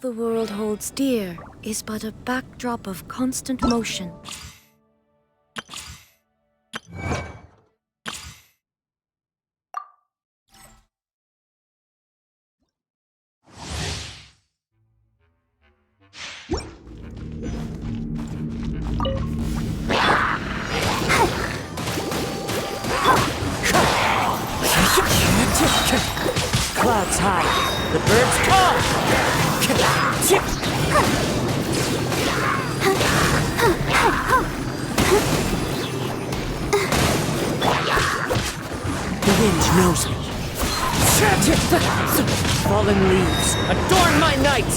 the world holds dear is but a backdrop of constant motion. Clouds high, the birds call! The wind knows me. Fallen leaves, adorn my night!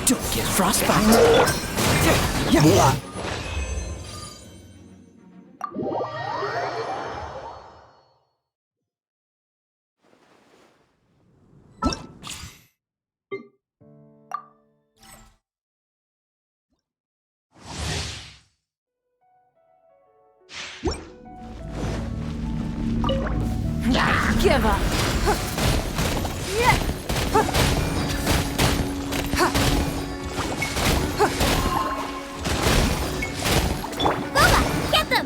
Don't get frostbite. Give up. Get them!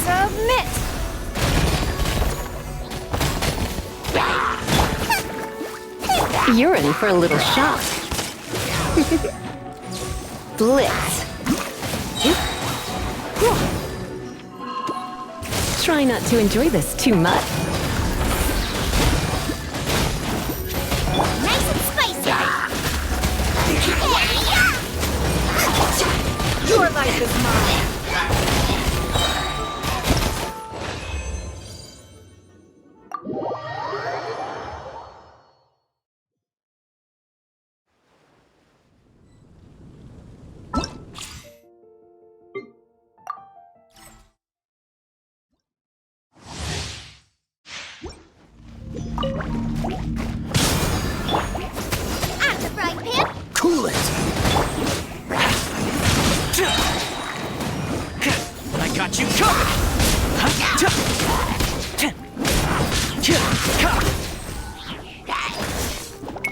Submit! You're in for a little shock. Blitz. Try not to enjoy this too much. Nice and spicy! Your life is mine! At the frying pan! Cool it! I got you covered!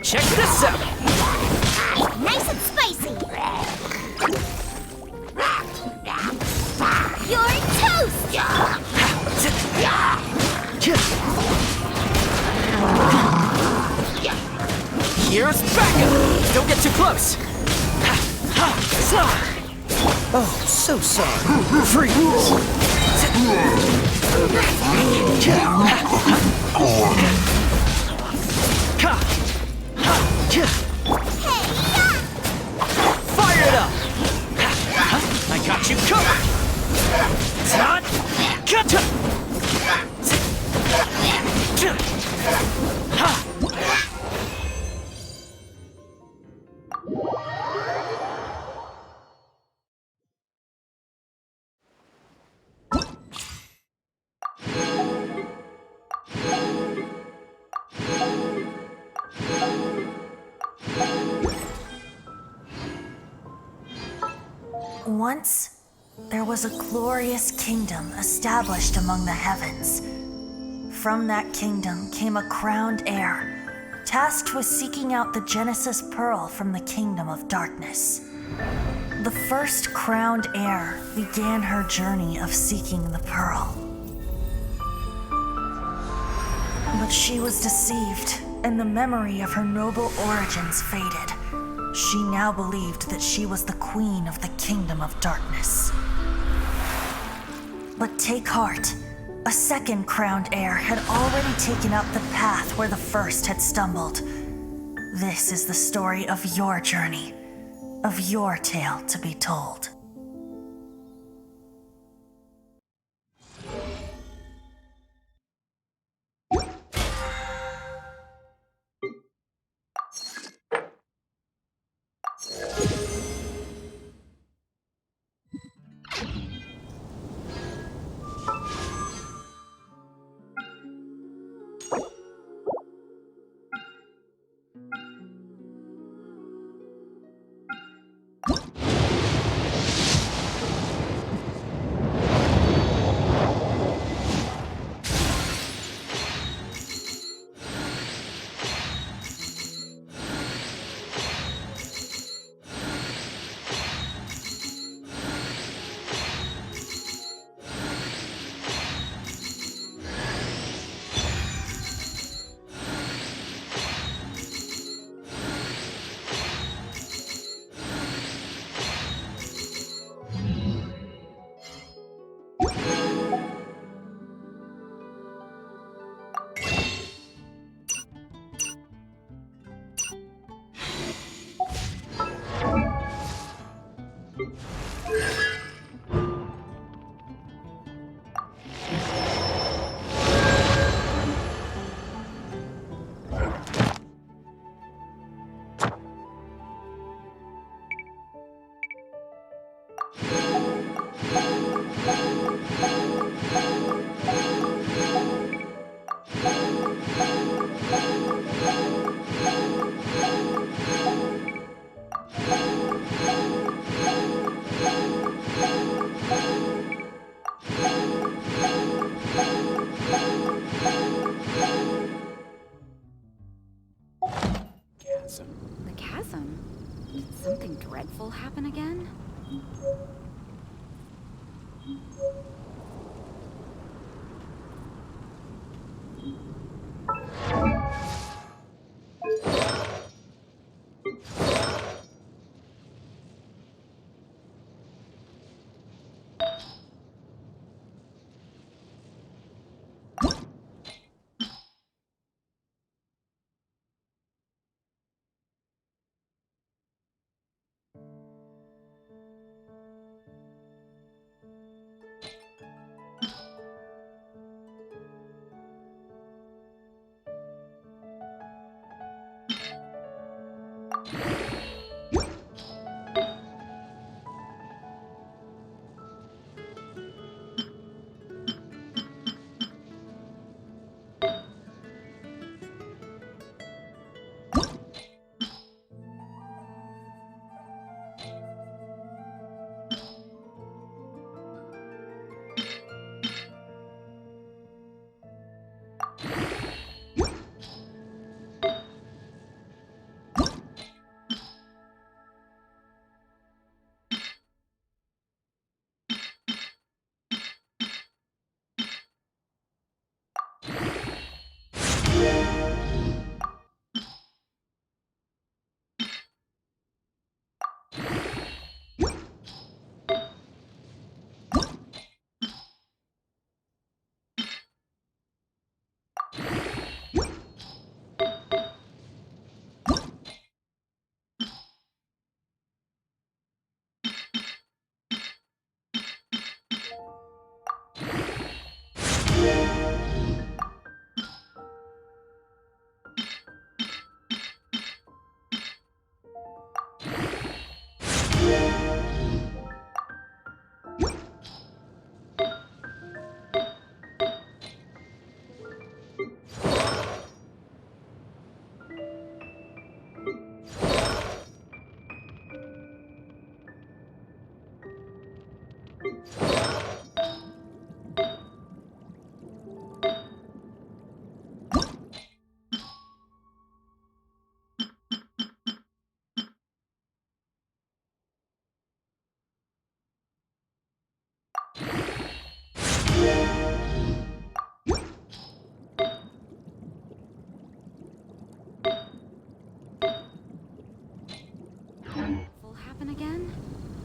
Check this out! Nice and spicy! You're toast! Here's backup! Don't get too close! Oh, so sorry. Freeze! Fire it up! I got you covered! Once, there was a glorious kingdom established among the heavens. From that kingdom came a crowned heir, tasked with seeking out the Genesis Pearl from the kingdom of darkness. The first crowned heir began her journey of seeking the pearl. But she was deceived, and the memory of her noble origins faded. She now believed that she was the queen of the kingdom of darkness. But take heart. A second crowned heir had already taken up the path where the first had stumbled. This is the story of your journey, of your tale to be told. The chasm? Did something dreadful happen again?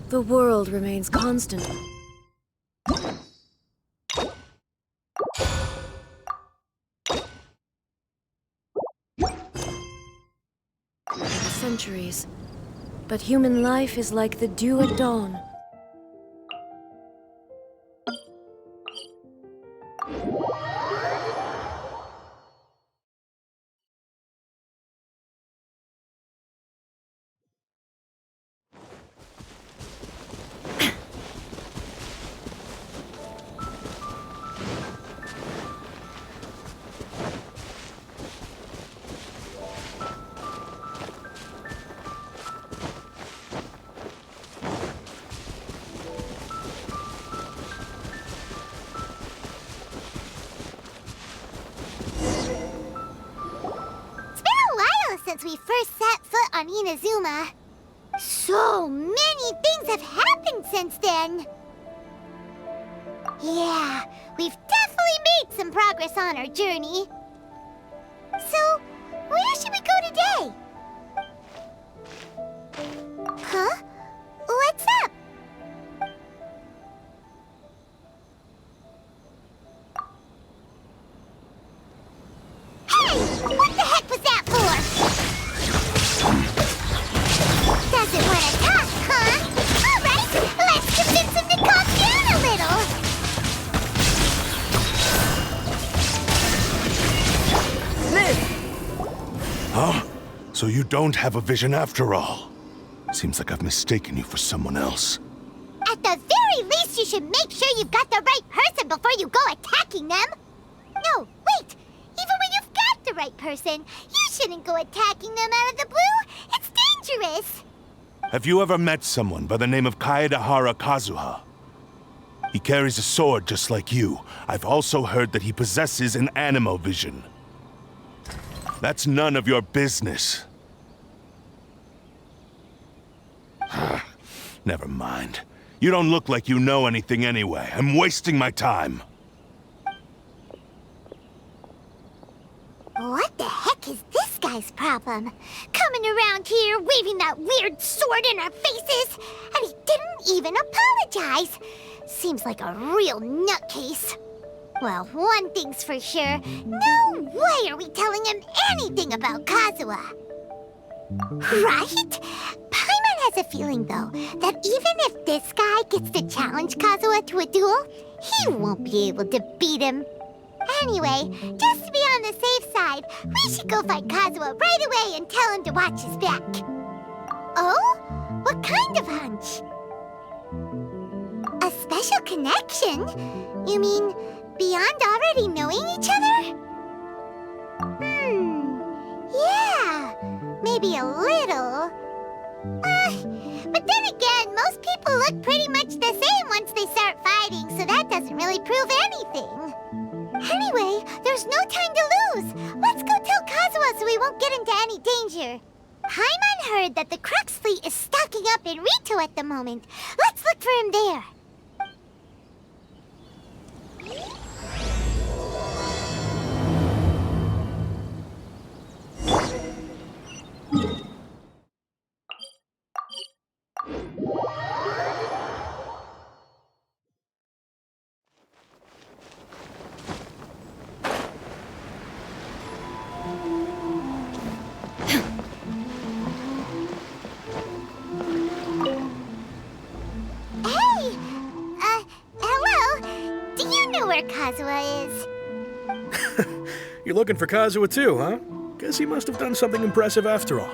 The world remains constant. Centuries. But human life is like the dew at dawn. Since we first set foot on Inazuma. So many things have happened since then. Yeah, we've definitely made some progress on our journey. So, where should we go today? Huh? What's up? Hey! What the heck was that for? Doesn't want to talk, huh? All right, let's convince him to calm down a little. Huh? So you don't have a vision after all? Seems like I've mistaken you for someone else. At the very least, you should make sure you've got the right person before you go attacking them. No, wait. Even when you've got the right person, you shouldn't go attacking them out of the blue. It's dangerous. Have you ever met someone by the name of Kazuha? He carries a sword just like you. I've also heard that he possesses an animo vision. That's none of your business. Never mind. You don't look like you know anything anyway. I'm wasting my time. What the heck is this guy's problem? Coming around here, waving that weird sword in our faces, and he didn't even apologize. Seems like a real nutcase. Well, one thing's for sure. No way are we telling him anything about Kazuha. Right? Paimon has a feeling, though, that even if this guy gets to challenge Kazuha to a duel, he won't be able to beat him. Anyway, just to be on the safe side, we should go find Kazuha right away and tell him to watch his back. Oh? What kind of hunch? A special connection? You mean beyond already knowing each other? Yeah, maybe a little. But then again, most people look pretty much the same once they start fighting, so that doesn't really prove anything. Anyway, there's no time to lose. Let's go tell Kazuha so we won't get into any danger. Paimon heard that the Crux fleet is stocking up in Rito at the moment. Let's look for him there. Kazuha is. You're looking for Kazuha too, huh? Guess he must have done something impressive after all.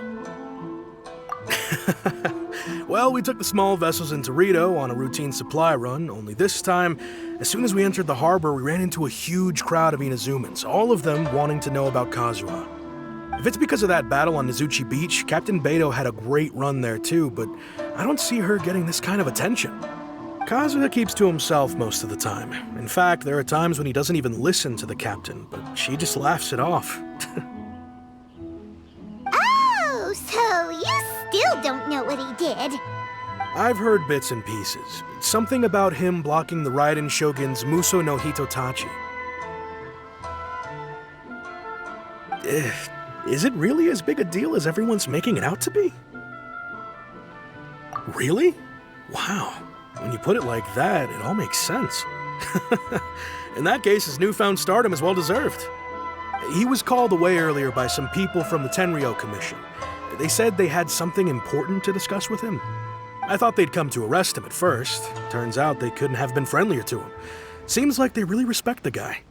Well, we took the small vessels into Rito on a routine supply run, only this time, as soon as we entered the harbor, we ran into a huge crowd of Inazumans, all of them wanting to know about Kazuha. If it's because of that battle on Nizuchi Beach, Captain Beto had a great run there too, but I don't see her getting this kind of attention. Kazuha keeps to himself most of the time. In fact, there are times when he doesn't even listen to the captain, but she just laughs it off. Oh, so you still don't know what he did? I've heard bits and pieces. Something about him blocking the Raiden Shogun's Muso no Hitotachi. Is it really as big a deal as everyone's making it out to be? Really? Wow, when you put it like that, it all makes sense. In that case, his newfound stardom is well-deserved. He was called away earlier by some people from the Tenryou Commission. They said they had something important to discuss with him. I thought they'd come to arrest him at first. Turns out they couldn't have been friendlier to him. Seems like they really respect the guy.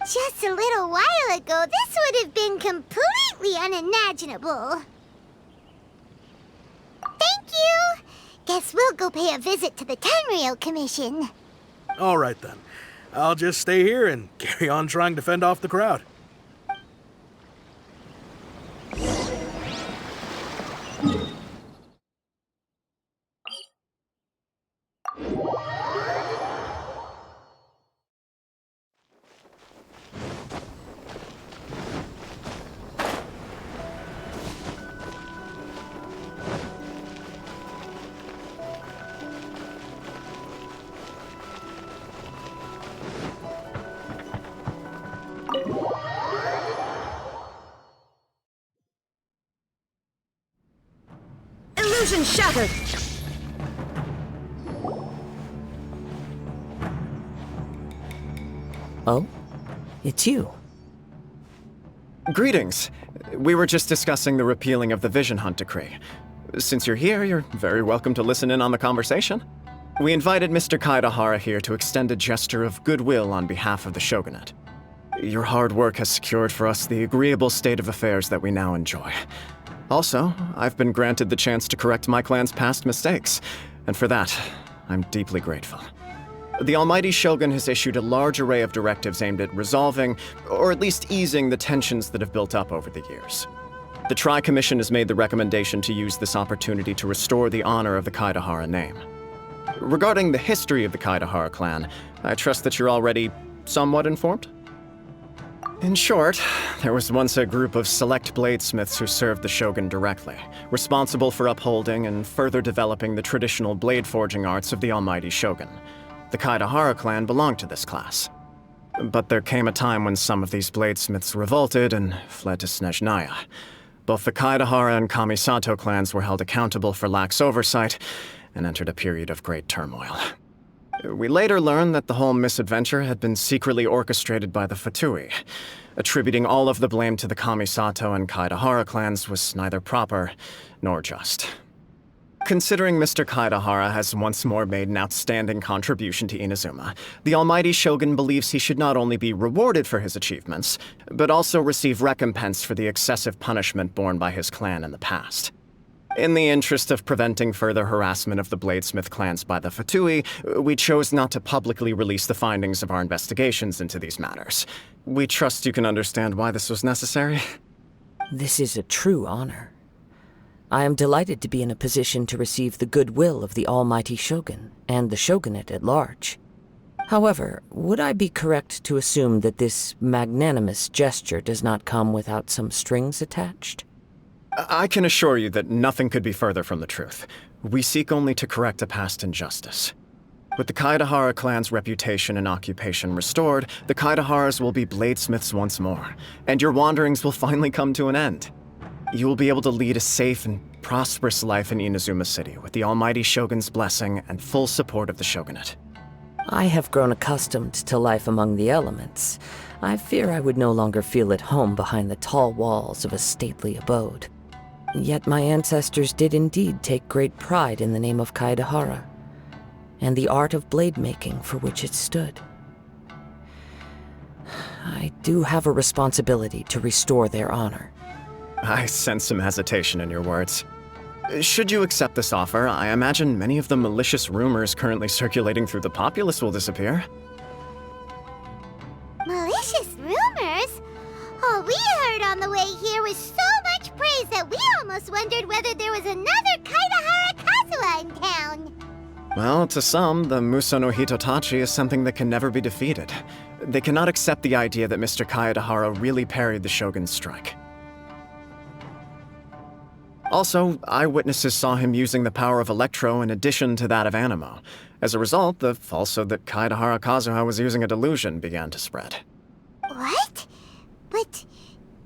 Just a little while ago, this would have been completely unimaginable. Thank you! Guess we'll go pay a visit to the Tenryou Commission. All right then. I'll just stay here and carry on trying to fend off the crowd. Illusion shattered! Oh? It's you. Greetings. We were just discussing the repealing of the Vision Hunt Decree. Since you're here, you're very welcome to listen in on the conversation. We invited Mr. Kaedahara here to extend a gesture of goodwill on behalf of the Shogunate. Your hard work has secured for us the agreeable state of affairs that we now enjoy. Also, I've been granted the chance to correct my clan's past mistakes, and for that, I'm deeply grateful. The Almighty Shogun has issued a large array of directives aimed at resolving, or at least easing, the tensions that have built up over the years. The Tri-Commission has made the recommendation to use this opportunity to restore the honor of the Kaedahara name. Regarding the history of the Kaedahara clan, I trust that you're already somewhat informed? In short, there was once a group of select bladesmiths who served the Shogun directly, responsible for upholding and further developing the traditional blade forging arts of the Almighty Shogun. The Kaedahara clan belonged to this class. But there came a time when some of these bladesmiths revolted and fled to Snezhnaya. Both the Kaedahara and Kamisato clans were held accountable for lax oversight and entered a period of great turmoil. We later learned that the whole misadventure had been secretly orchestrated by the Fatui. Attributing all of the blame to the Kamisato and Kaedahara clans was neither proper nor just. Considering Mr. Kaedahara has once more made an outstanding contribution to Inazuma, the Almighty Shogun believes he should not only be rewarded for his achievements, but also receive recompense for the excessive punishment borne by his clan in the past. In the interest of preventing further harassment of the bladesmith clans by the Fatui, we chose not to publicly release the findings of our investigations into these matters. We trust you can understand why this was necessary. This is a true honor. I am delighted to be in a position to receive the goodwill of the Almighty Shogun and the Shogunate at large. However, would I be correct to assume that this magnanimous gesture does not come without some strings attached? I can assure you that nothing could be further from the truth. We seek only to correct a past injustice. With the Kaedahara clan's reputation and occupation restored, the Kaedaharas will be bladesmiths once more, and your wanderings will finally come to an end. You will be able to lead a safe and prosperous life in Inazuma City with the Almighty Shogun's blessing and full support of the Shogunate. I have grown accustomed to life among the elements. I fear I would no longer feel at home behind the tall walls of a stately abode. Yet my ancestors did indeed take great pride in the name of Kaedahara, and the art of blade making for which it stood. I do have a responsibility to restore their honor. I sense some hesitation in your words. Should you accept this offer, I imagine many of the malicious rumors currently circulating through the populace will disappear. Malicious rumors? All we heard on the way here was so much praise that we almost wondered whether there was another Kaedahara Kazuha in town. Well, to some, the Muso no Hitotachi is something that can never be defeated. They cannot accept the idea that Mr. Kaedahara really parried the Shogun's strike. Also, eyewitnesses saw him using the power of Electro in addition to that of Animo. As a result, the falsehood that Kaedahara Kazuha was using a delusion began to spread. What? But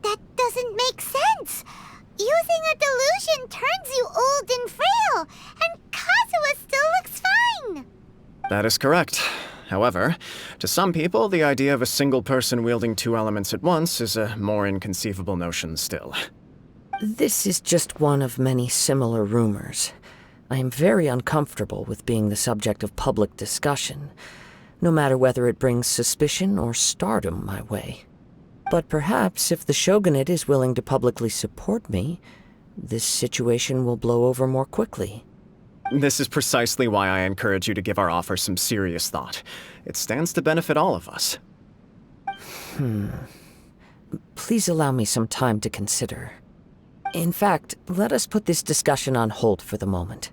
that doesn't make sense. Using a delusion turns you old and frail, and Kazuha still looks That is correct. However, to some people, the idea of a single person wielding two elements at once is a more inconceivable notion still. This is just one of many similar rumors. I am very uncomfortable with being the subject of public discussion, no matter whether it brings suspicion or stardom my way. But perhaps if the Shogunate is willing to publicly support me, this situation will blow over more quickly. This is precisely why I encourage you to give our offer some serious thought. It stands to benefit all of us. Please allow me some time to consider. In fact, let us put this discussion on hold for the moment.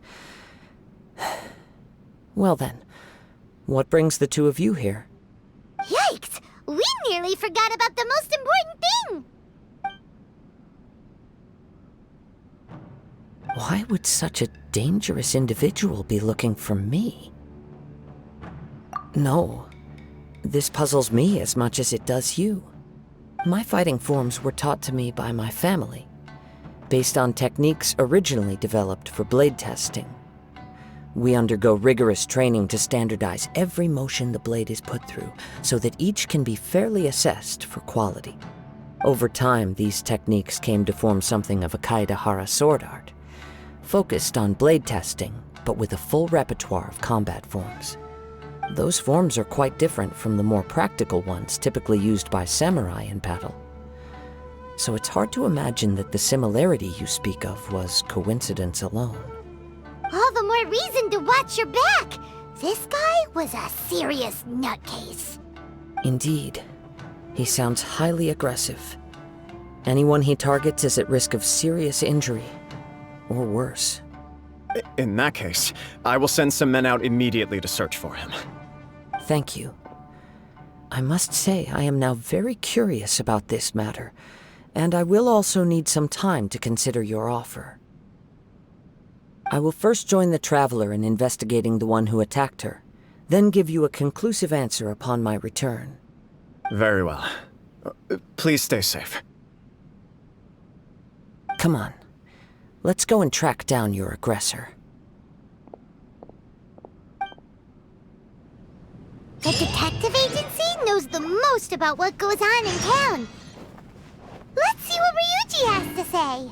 Well then, what brings the two of you here? Yikes! We nearly forgot about the most important thing! Why would such a dangerous individual be looking for me? No, this puzzles me as much as it does you. My fighting forms were taught to me by my family, based on techniques originally developed for blade testing. We undergo rigorous training to standardize every motion the blade is put through, so that each can be fairly assessed for quality. Over time, these techniques came to form something of a Kaedahara sword art, focused on blade testing, but with a full repertoire of combat forms. Those forms are quite different from the more practical ones typically used by samurai in battle. So it's hard to imagine that the similarity you speak of was coincidence alone. All the more reason to watch your back! This guy was a serious nutcase. Indeed. He sounds highly aggressive. Anyone he targets is at risk of serious injury, or worse. In that case, I will send some men out immediately to search for him. Thank you. I must say I am now very curious about this matter, and I will also need some time to consider your offer. I will first join the Traveler in investigating the one who attacked her, then give you a conclusive answer upon my return. Very well. Please stay safe. Come on. Let's go and track down your aggressor. The detective agency knows the most about what goes on in town. Let's see what Ryuji has to say.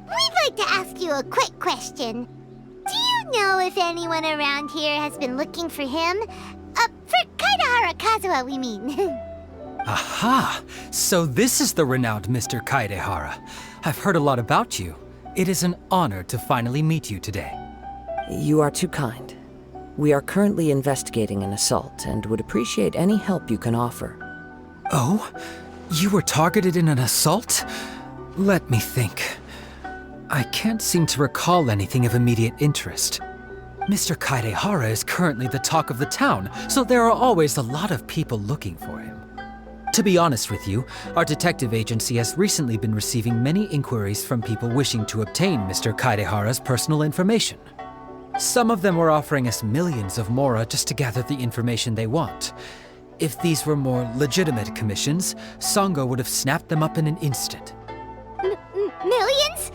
We'd like to ask you a quick question. Do you know if anyone around here has been looking for him? For Kaedahara Kazuha, we mean. Aha! So this is the renowned Mr. Kaedahara. I've heard a lot about you. It is an honor to finally meet you today. You are too kind. We are currently investigating an assault and would appreciate any help you can offer. Oh? You were targeted in an assault? Let me think. I can't seem to recall anything of immediate interest. Mr. Kaedahara is currently the talk of the town, so there are always a lot of people looking for him. To be honest with you, our detective agency has recently been receiving many inquiries from people wishing to obtain Mr. Kaedahara's personal information. Some of them were offering us millions of mora just to gather the information they want. If these were more legitimate commissions, Sango would have snapped them up in an instant. Millions?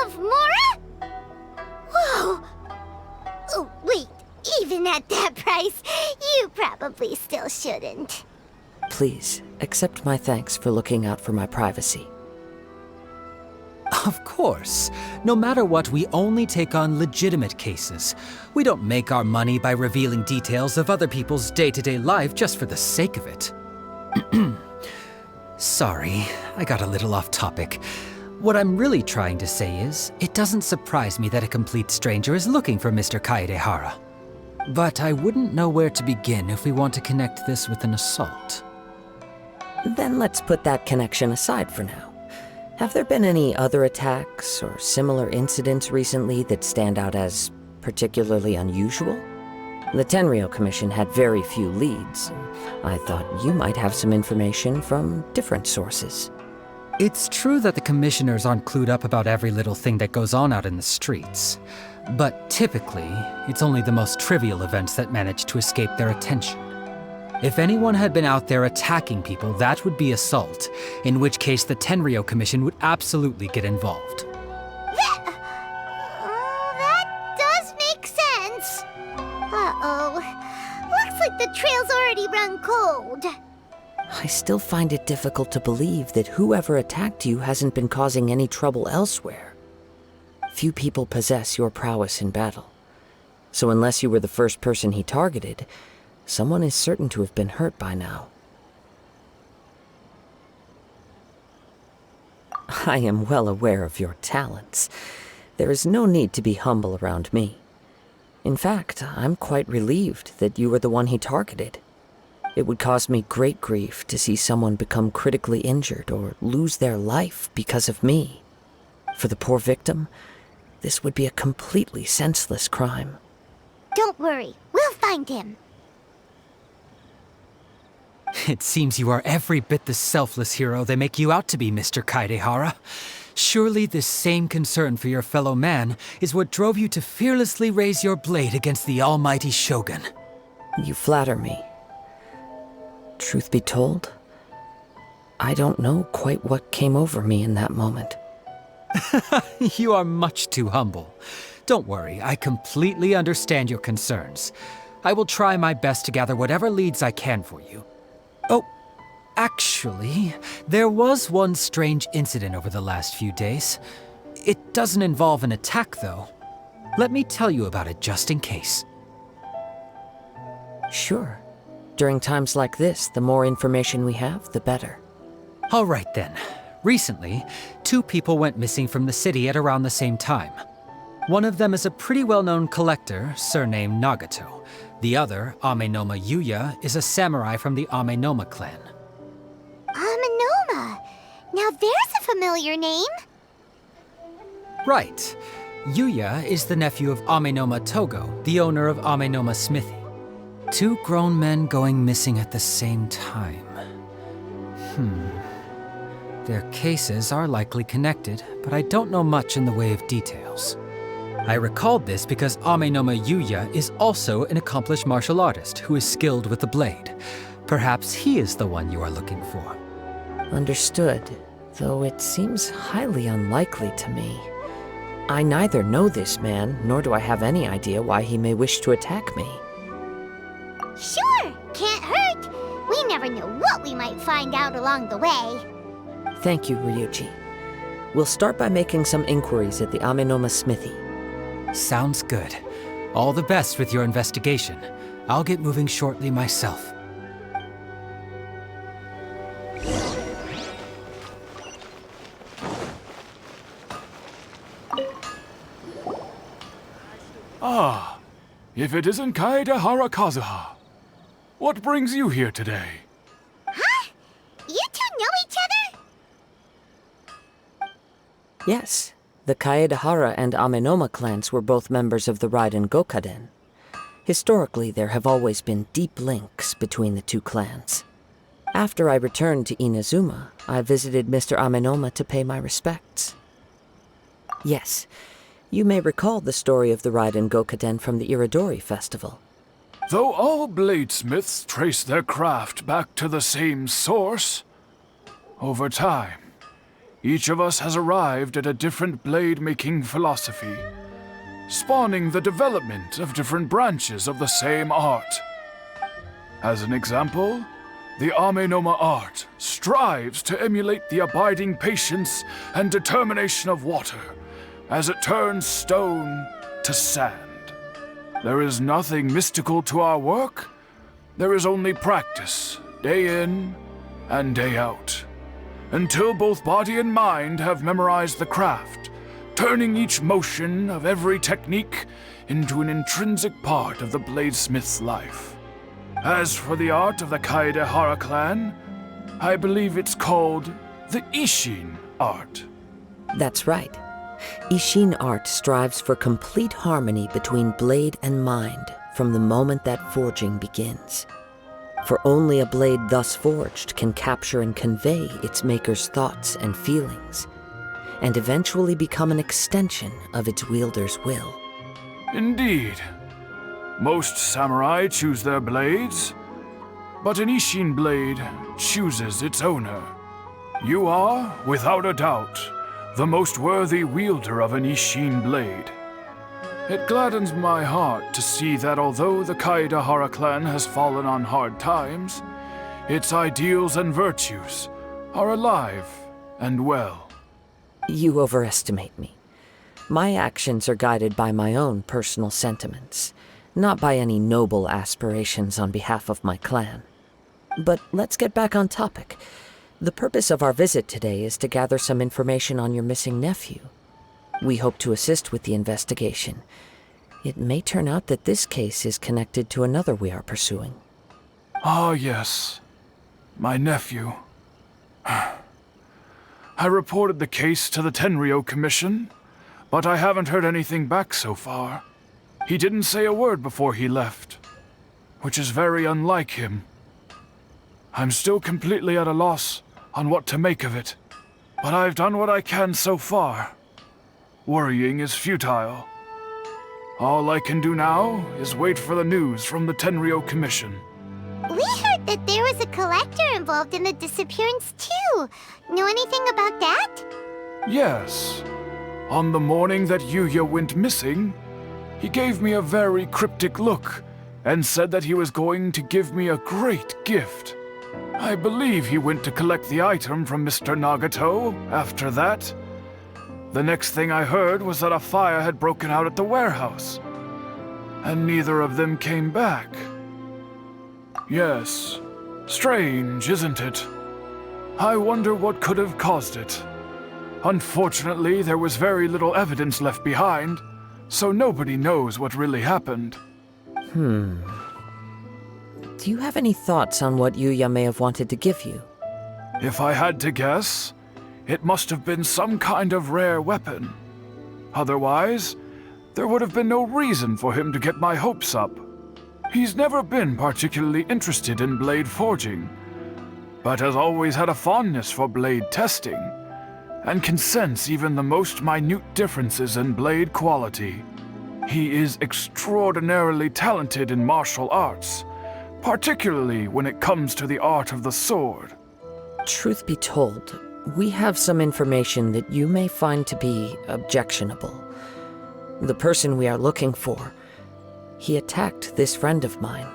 Of mora? Whoa! Oh, even at that price, you probably still shouldn't. Please, accept my thanks for looking out for my privacy. Of course. No matter what, we only take on legitimate cases. We don't make our money by revealing details of other people's day-to-day life just for the sake of it. Sorry, I got a little off topic. What I'm really trying to say is, it doesn't surprise me that a complete stranger is looking for Mr. Kaedehara. But I wouldn't know where to begin if we want to connect this with an assault. Then let's put that connection aside for now. Have there been any other attacks or similar incidents recently that stand out as particularly unusual? The Tenryou Commission had very few leads. I thought you might have some information from different sources. It's true that the commissioners aren't clued up about every little thing that goes on out in the streets. But typically, it's only the most trivial events that manage to escape their attention. If anyone had been out there attacking people, that would be assault, in which case the Tenryou Commission would absolutely get involved. That does make sense. Uh-oh. Looks like the trail's already run cold. I still find it difficult to believe that whoever attacked you hasn't been causing any trouble elsewhere. Few people possess your prowess in battle. So unless you were the first person he targeted, someone is certain to have been hurt by now. I am well aware of your talents. There is no need to be humble around me. In fact, I'm quite relieved that you were the one he targeted. It would cause me great grief to see someone become critically injured or lose their life because of me. For the poor victim, this would be a completely senseless crime. Don't worry, we'll find him. It seems you are every bit the selfless hero they make you out to be, Mr. Kaedehara. Surely this same concern for your fellow man is what drove you to fearlessly raise your blade against the almighty Shogun. You flatter me. Truth be told, I don't know quite what came over me in that moment. You are much too humble. Don't worry, I completely understand your concerns. I will try my best to gather whatever leads I can for you. Oh, actually, there was one strange incident over the last few days. It doesn't involve an attack, though. Let me tell you about it just in case. Sure. During times like this, the more information we have, the better. All right then. Recently, 2 people went missing from the city at around the same time. One of them is a pretty well-known collector, surnamed Nagato. The other, Amenoma Yuya, is a samurai from the Amenoma clan. Amenoma! Now there's a familiar name. Right. Yuya is the nephew of Amenoma Togo, the owner of Amenoma Smithy. 2 grown men going missing at the same time. Their cases are likely connected, but I don't know much in the way of details. I recalled this because Amenoma Yuya is also an accomplished martial artist who is skilled with the blade. Perhaps he is the one you are looking for. Understood, though it seems highly unlikely to me. I neither know this man, nor do I have any idea why he may wish to attack me. Sure, can't hurt. We never know what we might find out along the way. Thank you, Ryuji. We'll start by making some inquiries at the Amenoma Smithy. Sounds good. All the best with your investigation. I'll get moving shortly myself. Ah, if it isn't Kaedehara Kazuha. What brings you here today? Huh? You 2 know each other? Yes, the Kaedehara and Amenoma clans were both members of the Raiden Gokaden. Historically, there have always been deep links between the 2 clans. After I returned to Inazuma, I visited Mr. Amenoma to pay my respects. Yes, you may recall the story of the Raiden Gokaden from the Iridori Festival. Though all bladesmiths trace their craft back to the same source, over time, each of us has arrived at a different blade-making philosophy. spawning the development of different branches of the same art. As an example, the Amenoma art strives to emulate the abiding patience and determination of water as it turns stone to sand. There is nothing mystical to our work. There is only practice, day in and day out, until both body and mind have memorized the craft, turning each motion of every technique into an intrinsic part of the bladesmith's life. As for the art of the Kaedehara clan, I believe it's called the Ishin art. That's right. Ishin art strives for complete harmony between blade and mind from the moment that forging begins. For only a blade thus forged can capture and convey its maker's thoughts and feelings, and eventually become an extension of its wielder's will. Indeed. Most samurai choose their blades, but an Ishin blade chooses its owner. You are, without a doubt, the most worthy wielder of an Ishin blade. It gladdens my heart to see that although the Kaedehara clan has fallen on hard times, its ideals and virtues are alive and well. You overestimate me. My actions are guided by my own personal sentiments, not by any noble aspirations on behalf of my clan. But let's get back on topic. The purpose of our visit today is to gather some information on your missing nephew. We hope to assist with the investigation. It may turn out that this case is connected to another we are pursuing. Ah, yes. My nephew. I reported the case to the Tenryou Commission, but I haven't heard anything back so far. He didn't say a word before he left, which is very unlike him. I'm still completely at a loss on what to make of it, but I've done what I can so far. Worrying is futile. All I can do now is wait for the news from the Tenryou Commission. We heard that there was a collector involved in the disappearance too. Know anything about that? Yes. On the morning that Yuya went missing, he gave me a very cryptic look and said that he was going to give me a great gift. I believe he went to collect the item from Mr. Nagato after that. The next thing I heard was that a fire had broken out at the warehouse, and neither of them came back. Yes, strange, isn't it? I wonder what could have caused it. Unfortunately, there was very little evidence left behind, so nobody knows what really happened. Do you have any thoughts on what Yuya may have wanted to give you? If I had to guess, it must have been some kind of rare weapon. Otherwise, there would have been no reason for him to get my hopes up. He's never been particularly interested in blade forging, but has always had a fondness for blade testing, and can sense even the most minute differences in blade quality. He is extraordinarily talented in martial arts, particularly when it comes to the art of the sword. Truth be told, we have some information that you may find to be objectionable. The person we are looking for, he attacked this friend of mine.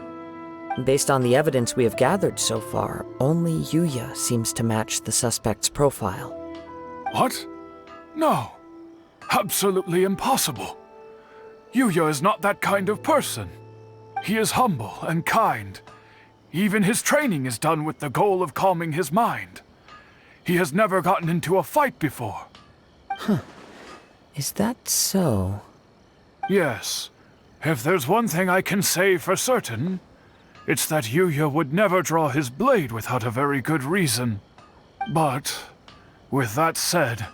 Based on the evidence we have gathered so far, only Yuya seems to match the suspect's profile. What? No. Absolutely impossible. Yuya is not that kind of person. He is humble and kind. Even his training is done with the goal of calming his mind. He has never gotten into a fight before. Is that so? Yes. If there's one thing I can say for certain, it's that Yuya would never draw his blade without a very good reason. But, with that said,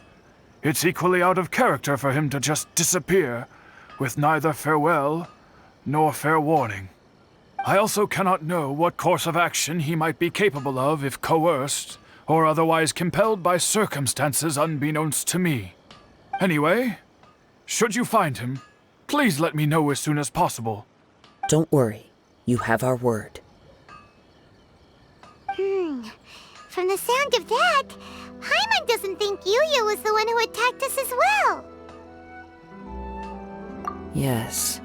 it's equally out of character for him to just disappear, with neither farewell nor fair warning. I also cannot know what course of action he might be capable of if coerced, or otherwise compelled by circumstances unbeknownst to me. Anyway, should you find him, please let me know as soon as possible. Don't worry. You have our word. From the sound of that, Paimon doesn't think Yuya was the one who attacked us as well. Yes.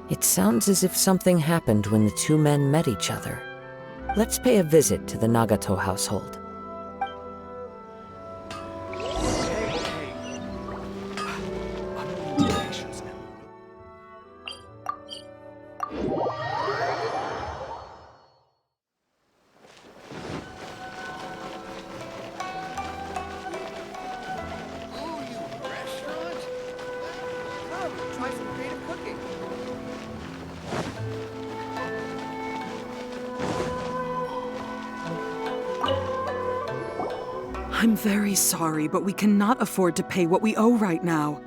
It sounds as if something happened when the two men met each other. Let's pay a visit to the Nagato household. I'm very sorry, but we cannot afford to pay what we owe right now.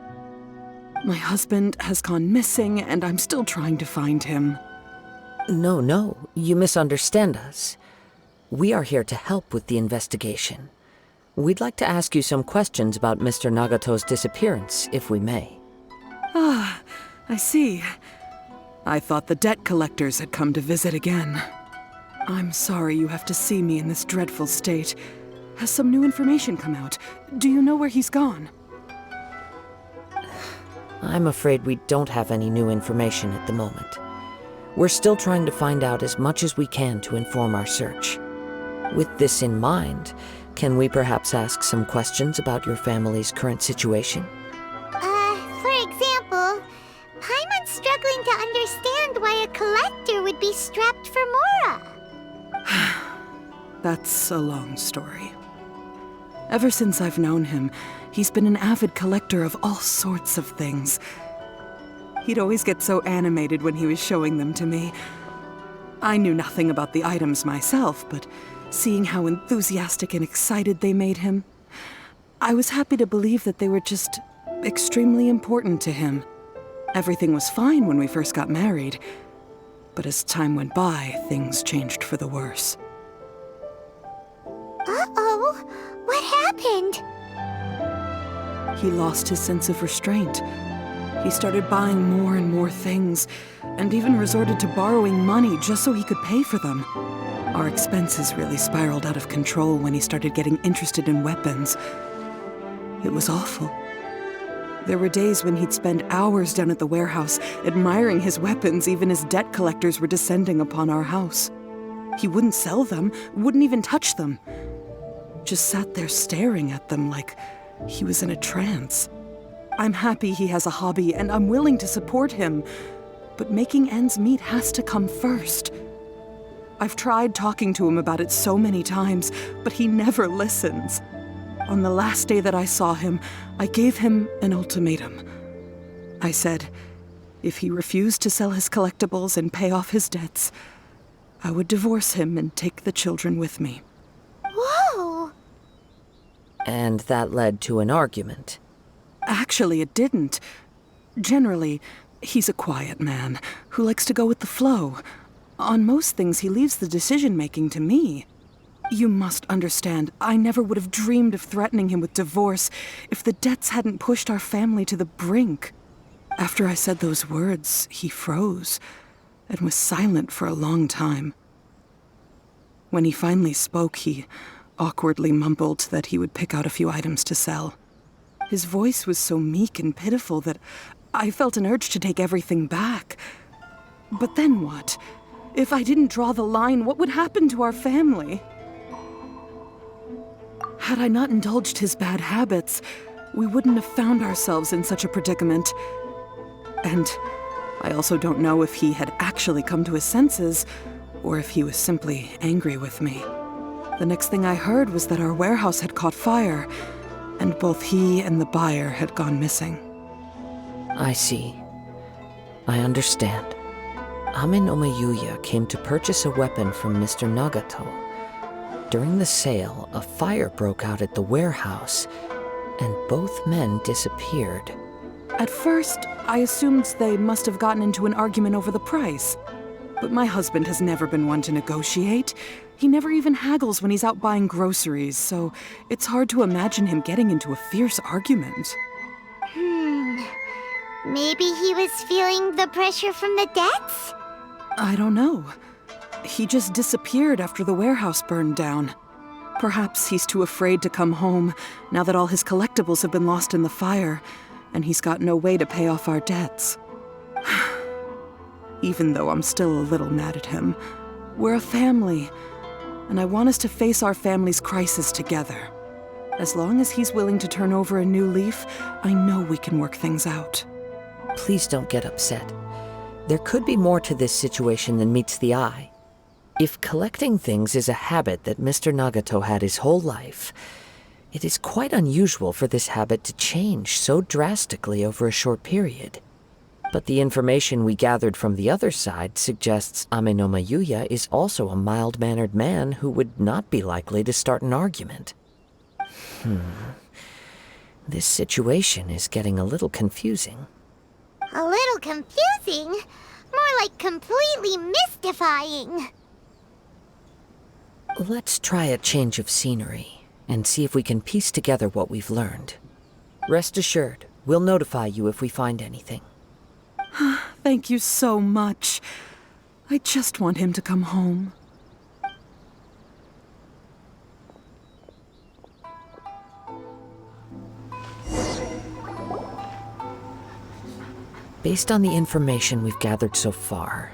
My husband has gone missing, and I'm still trying to find him. No, you misunderstand us. We are here to help with the investigation. We'd like to ask you some questions about Mr. Nagato's disappearance, if we may. Ah, I see. I thought the debt collectors had come to visit again. I'm sorry you have to see me in this dreadful state. Has some new information come out? Do you know where he's gone? I'm afraid we don't have any new information at the moment. We're still trying to find out as much as we can to inform our search. With this in mind, can we perhaps ask some questions about your family's current situation? For example, Paimon's struggling to understand why a collector would be strapped for Mora. That's a long story. Ever since I've known him, he's been an avid collector of all sorts of things. He'd always get so animated when he was showing them to me. I knew nothing about the items myself, but seeing how enthusiastic and excited they made him, I was happy to believe that they were just extremely important to him. Everything was fine when we first got married, but as time went by, things changed for the worse. Uh-oh, what happened? He lost his sense of restraint. He started buying more and more things, and even resorted to borrowing money just so he could pay for them. Our expenses really spiraled out of control when he started getting interested in weapons. It was awful. There were days when he'd spend hours down at the warehouse, admiring his weapons even as debt collectors were descending upon our house. He wouldn't sell them, wouldn't even touch them. Just sat there staring at them like he was in a trance. I'm happy he has a hobby, and I'm willing to support him, but making ends meet has to come first. I've tried talking to him about it so many times, but he never listens. On the last day that I saw him, I gave him an ultimatum. I said, if he refused to sell his collectibles and pay off his debts, I would divorce him and take the children with me. Whoa! And that led to an argument. Actually, it didn't. Generally, he's a quiet man who likes to go with the flow. On most things, he leaves the decision-making to me. You must understand, I never would have dreamed of threatening him with divorce if the debts hadn't pushed our family to the brink. After I said those words, he froze and was silent for a long time. When he finally spoke, he awkwardly mumbled that he would pick out a few items to sell. His voice was so meek and pitiful that I felt an urge to take everything back. But then what? If I didn't draw the line, what would happen to our family? Had I not indulged his bad habits, we wouldn't have found ourselves in such a predicament. And I also don't know if he had actually come to his senses, or if he was simply angry with me. The next thing I heard was that our warehouse had caught fire, and both he and the buyer had gone missing. I see. I understand. Ame no Mayuya came to purchase a weapon from Mr. Nagato. During the sale, a fire broke out at the warehouse, and both men disappeared. At first, I assumed they must have gotten into an argument over the price. But my husband has never been one to negotiate. He never even haggles when he's out buying groceries, so it's hard to imagine him getting into a fierce argument. Maybe he was feeling the pressure from the debts? I don't know. He just disappeared after the warehouse burned down. Perhaps he's too afraid to come home now that all his collectibles have been lost in the fire, and he's got no way to pay off our debts. Even though I'm still a little mad at him, we're a family, and I want us to face our family's crisis together. As long as he's willing to turn over a new leaf, I know we can work things out. Please don't get upset. There could be more to this situation than meets the eye. If collecting things is a habit that Mr. Nagato had his whole life, it is quite unusual for this habit to change so drastically over a short period. But the information we gathered from the other side suggests Amenoma Yuya is also a mild-mannered man who would not be likely to start an argument. This situation is getting a little confusing. A little confusing? More like completely mystifying. Let's try a change of scenery and see if we can piece together what we've learned. Rest assured, we'll notify you if we find anything. Thank you so much. I just want him to come home. Based on the information we've gathered so far,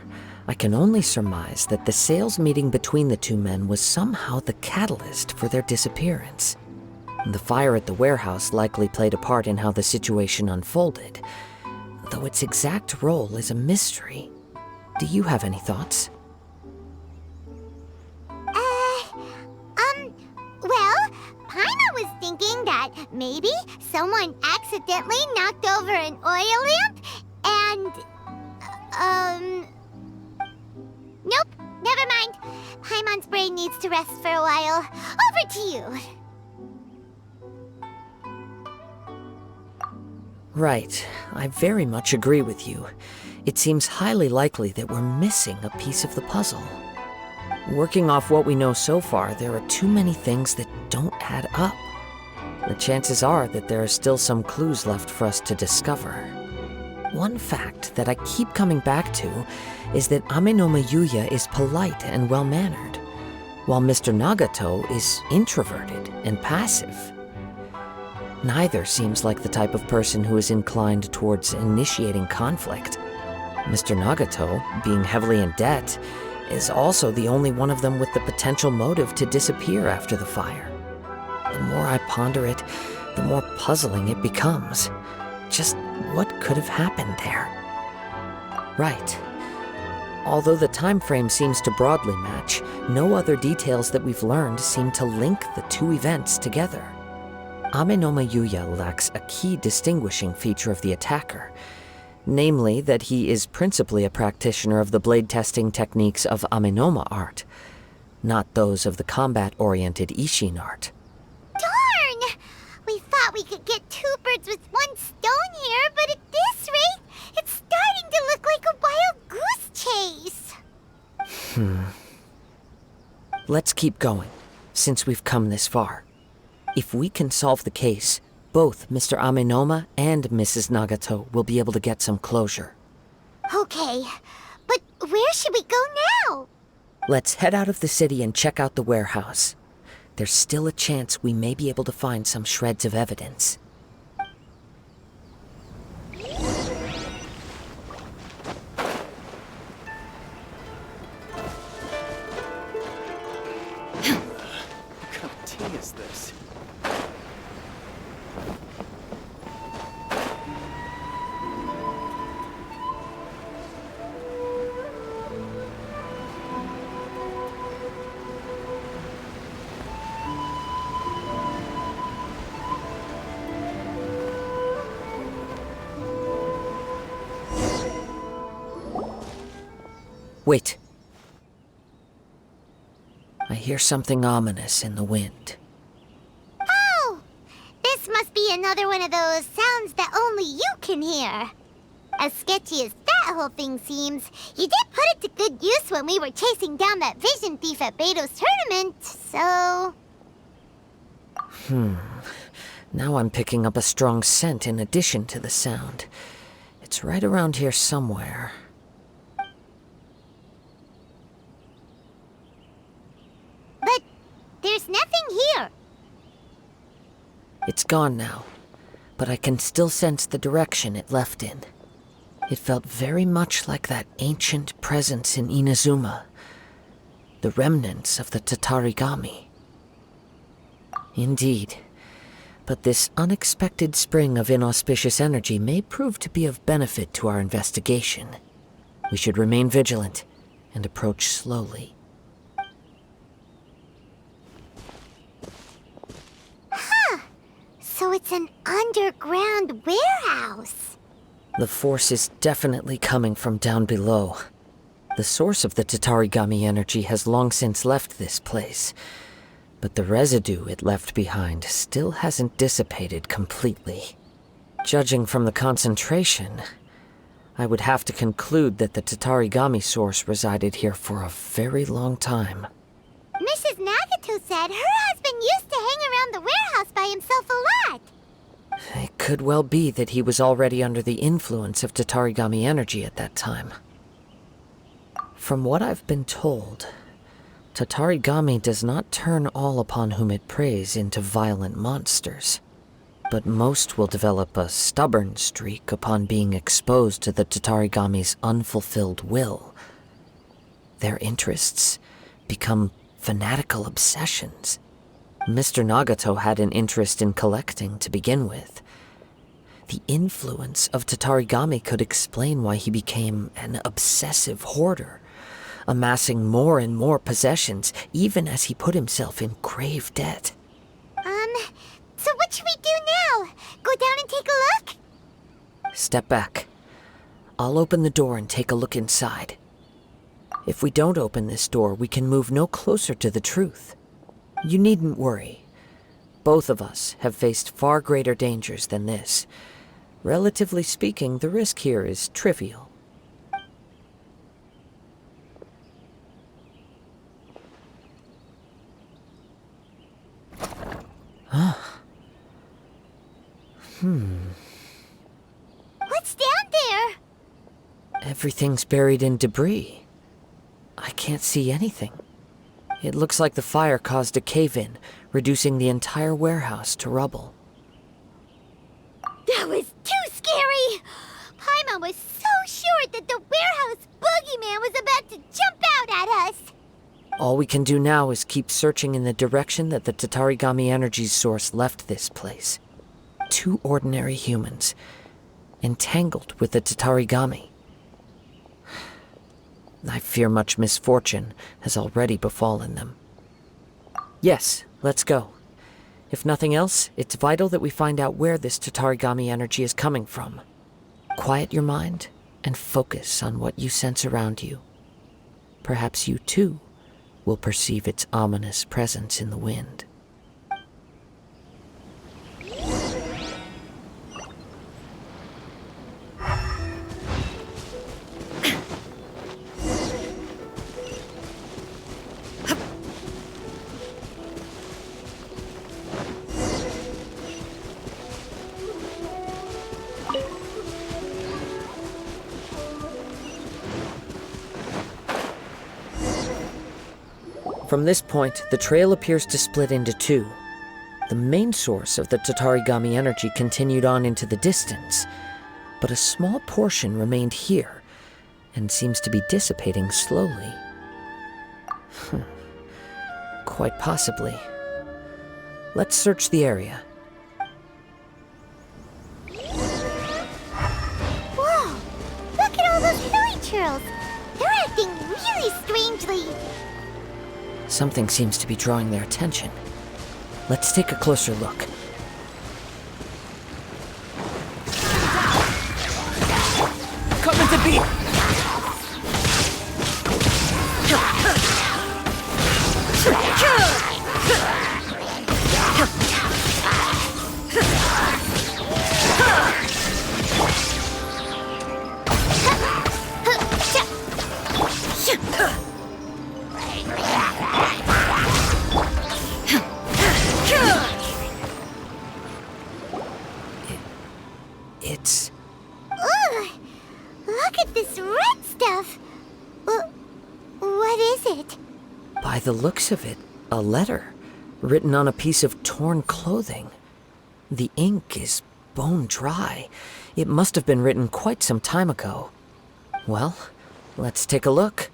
I can only surmise that the sales meeting between the two men was somehow the catalyst for their disappearance. The fire at the warehouse likely played a part in how the situation unfolded, though its exact role is a mystery. Do you have any thoughts? Well, Paimon was thinking that maybe someone accidentally knocked over an oil lamp and, nope, never mind. Paimon's brain needs to rest for a while. Over to you. Right. I very much agree with you. It seems highly likely that we're missing a piece of the puzzle. Working off what we know so far, there are too many things that don't add up. The chances are that there are still some clues left for us to discover. One fact that I keep coming back to is that Amenoma Yuya is polite and well-mannered, while Mr. Nagato is introverted and passive. Neither seems like the type of person who is inclined towards initiating conflict. Mr. Nagato, being heavily in debt, is also the only one of them with the potential motive to disappear after the fire. The more I ponder it, the more puzzling it becomes. Just what could have happened there? Right. Although the time frame seems to broadly match, no other details that we've learned seem to link the two events together. Amenoma Yuya lacks a key distinguishing feature of the attacker, namely that he is principally a practitioner of the blade testing techniques of Amenoma art, not those of the combat-oriented Ishin art. Darn! We thought we could get two birds with one stone here, but at this rate, it's starting to look like a wild goose chase. Let's keep going, since we've come this far. If we can solve the case, both Mr. Amenoma and Mrs. Nagato will be able to get some closure. Okay, but where should we go now? Let's head out of the city and check out the warehouse. There's still a chance we may be able to find some shreds of evidence. What kind of tea is this? Wait. I hear something ominous in the wind. Oh! This must be another one of those sounds that only you can hear. As sketchy as that whole thing seems, you did put it to good use when we were chasing down that vision thief at Beto's tournament, so... Now I'm picking up a strong scent in addition to the sound. It's right around here somewhere. But there's nothing here. It's gone now, but I can still sense the direction it left in. It felt very much like that ancient presence in Inazuma, the remnants of the Tatarigami. Indeed, but this unexpected spring of inauspicious energy may prove to be of benefit to our investigation. We should remain vigilant and approach slowly. Huh. So it's an underground warehouse. The force is definitely coming from down below. The source of the Tatarigami energy has long since left this place, but the residue it left behind still hasn't dissipated completely. Judging from the concentration, I would have to conclude that the Tatarigami source resided here for a very long time. Mrs. Nagato said her husband used to hang around the warehouse by himself a lot. It could well be that he was already under the influence of Tatarigami energy at that time. From what I've been told, Tatarigami does not turn all upon whom it preys into violent monsters, but most will develop a stubborn streak upon being exposed to the Tatarigami's unfulfilled will. Their interests become fanatical obsessions. Mr. Nagato had an interest in collecting to begin with. The influence of Tatarigami could explain why he became an obsessive hoarder, amassing more and more possessions, even as he put himself in grave debt. So what should we do now? Go down and take a look? Step back. I'll open the door and take a look inside. If we don't open this door, we can move no closer to the truth. You needn't worry. Both of us have faced far greater dangers than this. Relatively speaking, the risk here is trivial. Huh. What's down there? Everything's buried in debris. I can't see anything. It looks like the fire caused a cave-in, reducing the entire warehouse to rubble. That was too scary! Paimon was so sure that the warehouse boogeyman was about to jump out at us! All we can do now is keep searching in the direction that the Tatarigami energy source left this place. 2 ordinary humans, entangled with the Tatarigami. I fear much misfortune has already befallen them. Yes, let's go. If nothing else, it's vital that we find out where this Tatarigami energy is coming from. Quiet your mind and focus on what you sense around you. Perhaps you too will perceive its ominous presence in the wind. From this point, the trail appears to split into 2. The main source of the Tatarigami energy continued on into the distance, but a small portion remained here, and seems to be dissipating slowly. Quite possibly. Let's search the area. Whoa! Look at all those hilly churls! They're acting really strangely! Something seems to be drawing their attention. Let's take a closer look. Coming to beat! It's... Ugh! Look at this red stuff! What is it? By the looks of it, a letter written on a piece of torn clothing. The ink is bone dry. It must have been written quite some time ago. Well, let's take a look.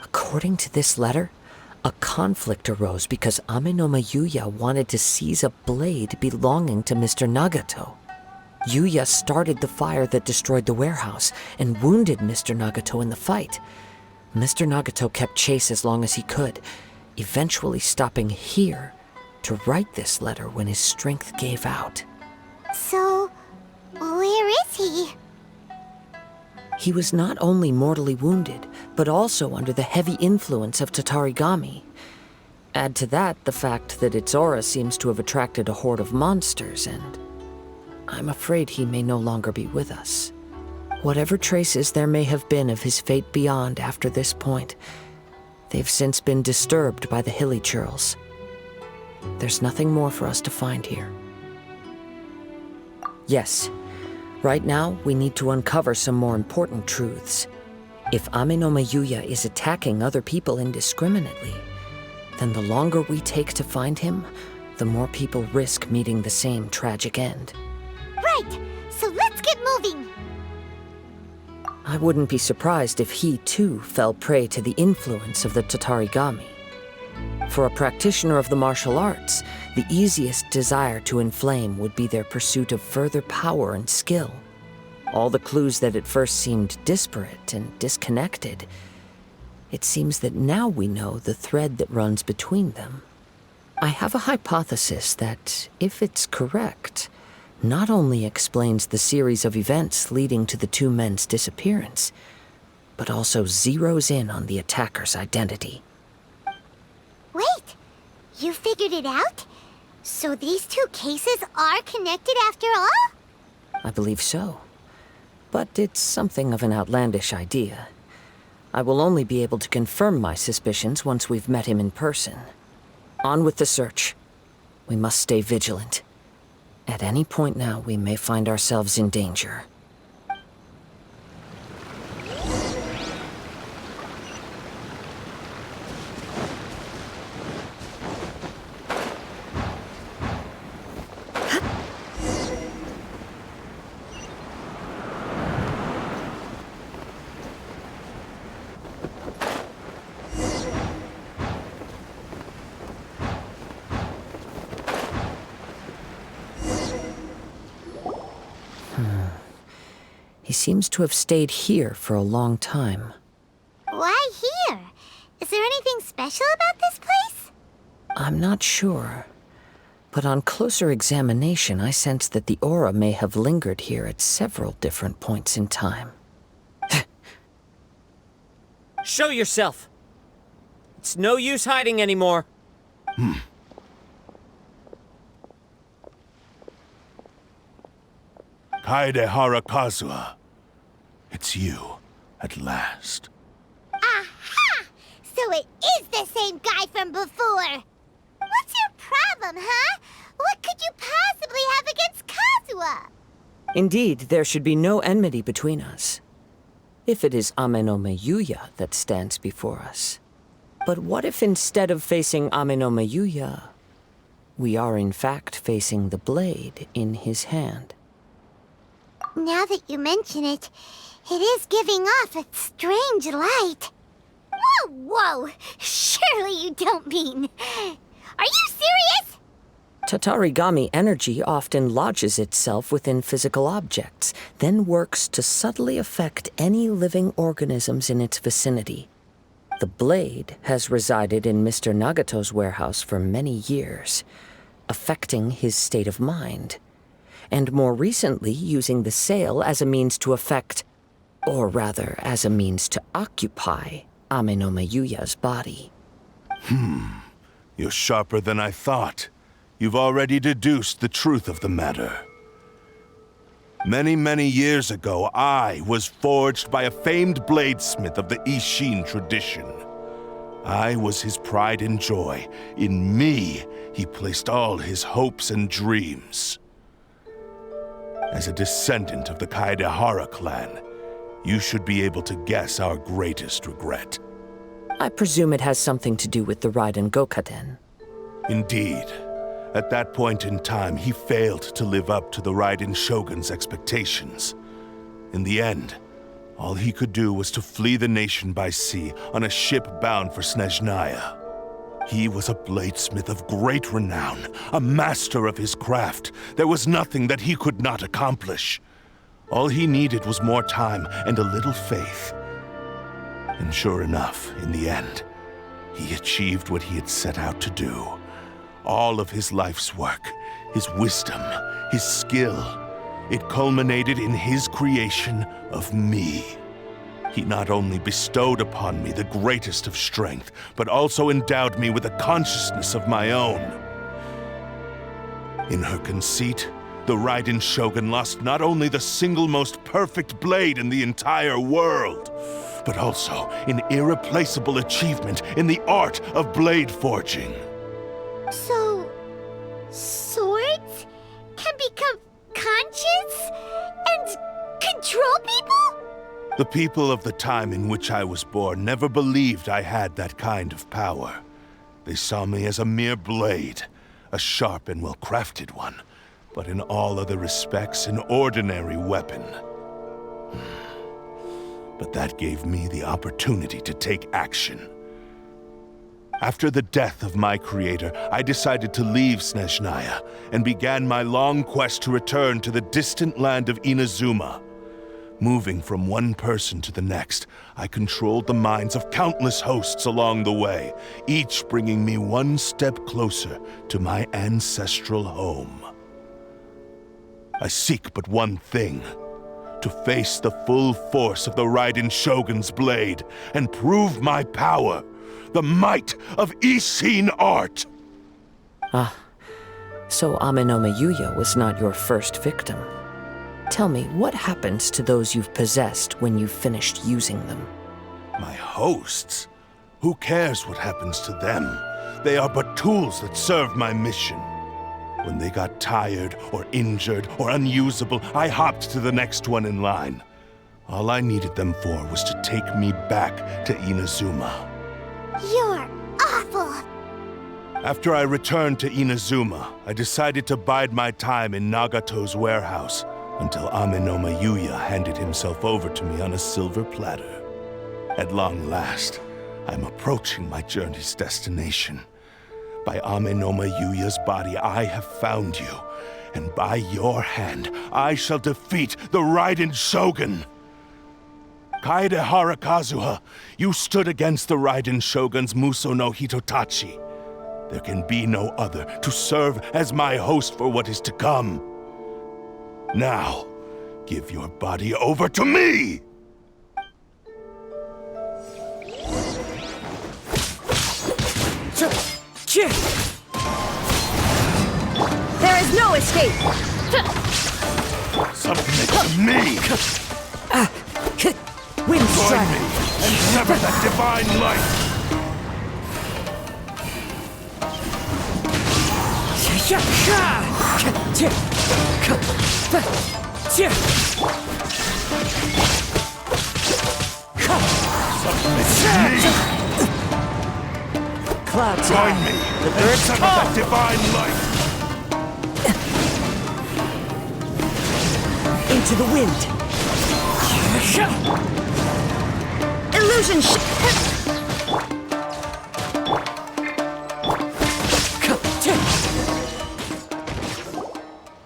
According to this letter, a conflict arose because Ame no Yuya wanted to seize a blade belonging to Mr. Nagato. Yuya started the fire that destroyed the warehouse and wounded Mr. Nagato in the fight. Mr. Nagato kept chase as long as he could, eventually stopping here to write this letter when his strength gave out. So, where is he? He was not only mortally wounded, but also under the heavy influence of Tatarigami. Add to that the fact that its aura seems to have attracted a horde of monsters, and I'm afraid he may no longer be with us. Whatever traces there may have been of his fate beyond after this point, they've since been disturbed by the hilly churls. There's nothing more for us to find here. Yes. Right now, we need to uncover some more important truths. If Ame no Yuya is attacking other people indiscriminately, then the longer we take to find him, the more people risk meeting the same tragic end. Right! So let's get moving! I wouldn't be surprised if he, too, fell prey to the influence of the Tatarigami. For a practitioner of the martial arts, the easiest desire to inflame would be their pursuit of further power and skill. All the clues that at first seemed disparate and disconnected, it seems that now we know the thread that runs between them. I have a hypothesis that, if it's correct, not only explains the series of events leading to the two men's disappearance, but also zeroes in on the attacker's identity. Wait! You figured it out? So these two cases are connected after all? I believe so. But it's something of an outlandish idea. I will only be able to confirm my suspicions once we've met him in person. On with the search. We must stay vigilant. At any point now, we may find ourselves in danger. He seems to have stayed here for a long time. Why here? Is there anything special about this place? I'm not sure. But on closer examination, I sense that the aura may have lingered here at several different points in time. Show yourself! It's no use hiding anymore. Kaedehara Kazuha. It's you, at last. Aha! So it is the same guy from before! What's your problem, huh? What could you possibly have against Kazuha? Indeed, there should be no enmity between us. If it is Ame no Yuya that stands before us. But what if instead of facing Ame no Yuya, we are in fact facing the blade in his hand? Now that you mention it, it is giving off a strange light. Whoa, whoa! Surely you don't mean... Are you serious? Tatarigami energy often lodges itself within physical objects, then works to subtly affect any living organisms in its vicinity. The blade has resided in Mr. Nagato's warehouse for many years, affecting his state of mind, and more recently using the sale as a means to affect, or rather as a means to occupy, Ame no Yuya's body. You're sharper than I thought. You've already deduced the truth of the matter. Many, many years ago, I was forged by a famed bladesmith of the Ishin tradition. I was his pride and joy. In me, he placed all his hopes and dreams. As a descendant of the Kaedehara clan, you should be able to guess our greatest regret. I presume it has something to do with the Raiden Gokaden. Indeed. At that point in time, he failed to live up to the Raiden Shogun's expectations. In the end, all he could do was to flee the nation by sea on a ship bound for Snezhnaya. He was a bladesmith of great renown, a master of his craft. There was nothing that he could not accomplish. All he needed was more time and a little faith. And sure enough, in the end, he achieved what he had set out to do. All of his life's work, his wisdom, his skill, it culminated in his creation of me. He not only bestowed upon me the greatest of strength, but also endowed me with a consciousness of my own. In her conceit, the Raiden Shogun lost not only the single most perfect blade in the entire world, but also an irreplaceable achievement in the art of blade forging. So, swords can become conscious and control people? The people of the time in which I was born never believed I had that kind of power. They saw me as a mere blade, a sharp and well-crafted one, but in all other respects an ordinary weapon. But that gave me the opportunity to take action. After the death of my creator, I decided to leave Snezhnaya and began my long quest to return to the distant land of Inazuma. Moving from one person to the next, I controlled the minds of countless hosts along the way, each bringing me one step closer to my ancestral home. I seek but one thing: to face the full force of the Raiden Shogun's blade and prove my power, the might of Ishin art! Ah, so Amenoma Yuya was not your first victim. Tell me, what happens to those you've possessed when you've finished using them? My hosts? Who cares what happens to them? They are but tools that serve my mission. When they got tired, or injured, or unusable, I hopped to the next one in line. All I needed them for was to take me back to Inazuma. You're awful! After I returned to Inazuma, I decided to bide my time in Nagato's warehouse until Amenoma Yuya handed himself over to me on a silver platter. At long last, I'm approaching my journey's destination. By Amenoma Yuya's body, I have found you, and by your hand, I shall defeat the Raiden Shogun! Kaedehara Kazuha, you stood against the Raiden Shogun's Muso no Hitotachi. There can be no other to serve as my host for what is to come. Now, give your body over to me! There is no escape! Submit to me! Wind Join strike! me and sever that divine light! Cloud Join me the and birds sever call! that divine light! Into the wind! Illusion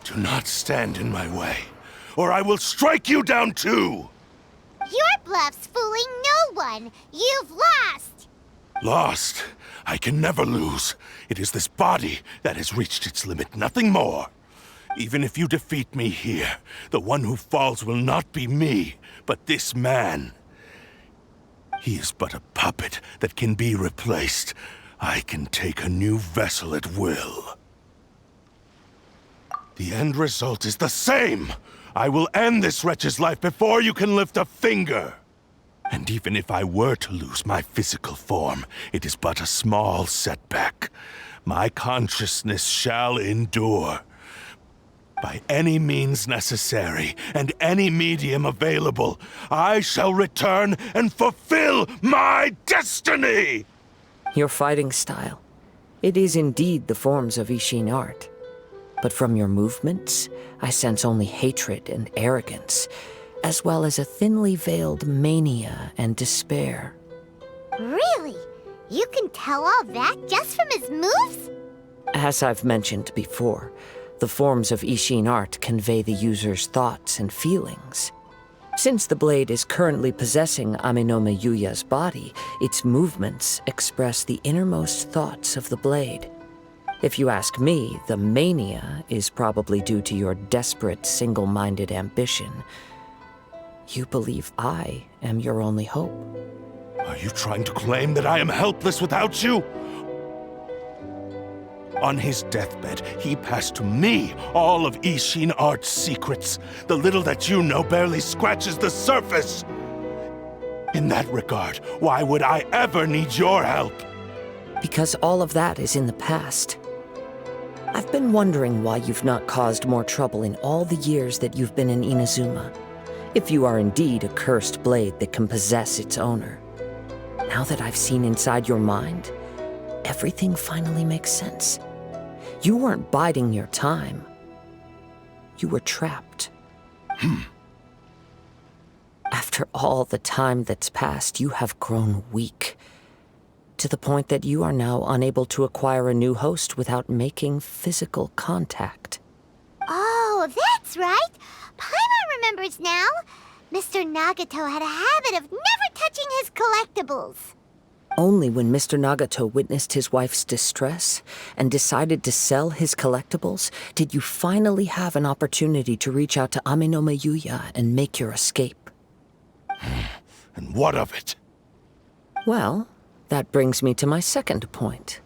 Do not stand in my way, or I will strike you down too! Your bluff's fooling no one! You've lost! Lost? I can never lose. It is this body that has reached its limit, nothing more. Even if you defeat me here, the one who falls will not be me, but this man. He is but a puppet that can be replaced. I can take a new vessel at will. The end result is the same! I will end this wretch's life before you can lift a finger! And even if I were to lose my physical form, it is but a small setback. My consciousness shall endure. By any means necessary, and any medium available, I shall return and fulfill my destiny! Your fighting style. It is indeed the forms of Ishin art. But from your movements, I sense only hatred and arrogance, as well as a thinly veiled mania and despair. Really? You can tell all that just from his moves? As I've mentioned before, the forms of Ishin art convey the user's thoughts and feelings. Since the blade is currently possessing Amenoma Yuya's body, its movements express the innermost thoughts of the blade. If you ask me, the mania is probably due to your desperate, single-minded ambition. You believe I am your only hope. Are you trying to claim that I am helpless without you? On his deathbed, he passed to me all of Ishin art's secrets. The little that you know barely scratches the surface. In that regard, why would I ever need your help? Because all of that is in the past. I've been wondering why you've not caused more trouble in all the years that you've been in Inazuma. If you are indeed a cursed blade that can possess its owner. Now that I've seen inside your mind, everything finally makes sense. You weren't biding your time. You were trapped. After all the time that's passed, you have grown weak. To the point that you are now unable to acquire a new host without making physical contact. Oh, that's right. Paimon remembers now. Mr. Nagato had a habit of never touching his collectibles. Only when Mr. Nagato witnessed his wife's distress and decided to sell his collectibles did you finally have an opportunity to reach out to Amenoma Yuya and make your escape. And what of it? Well, that brings me to my second point.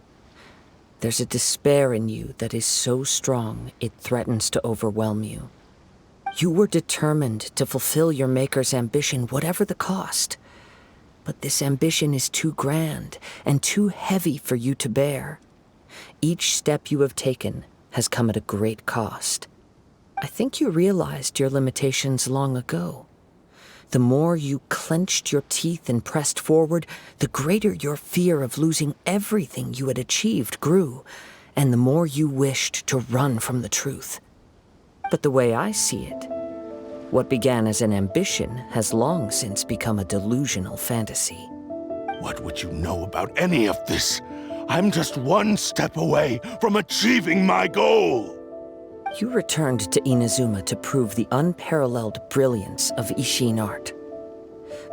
There's a despair in you that is so strong it threatens to overwhelm you. You were determined to fulfill your maker's ambition, whatever the cost. But this ambition is too grand and too heavy for you to bear. Each step you have taken has come at a great cost. I think you realized your limitations long ago. The more you clenched your teeth and pressed forward, the greater your fear of losing everything you had achieved grew, and the more you wished to run from the truth. But the way I see it, what began as an ambition has long since become a delusional fantasy. What would you know about any of this? I'm just one step away from achieving my goal! You returned to Inazuma to prove the unparalleled brilliance of Ishin art.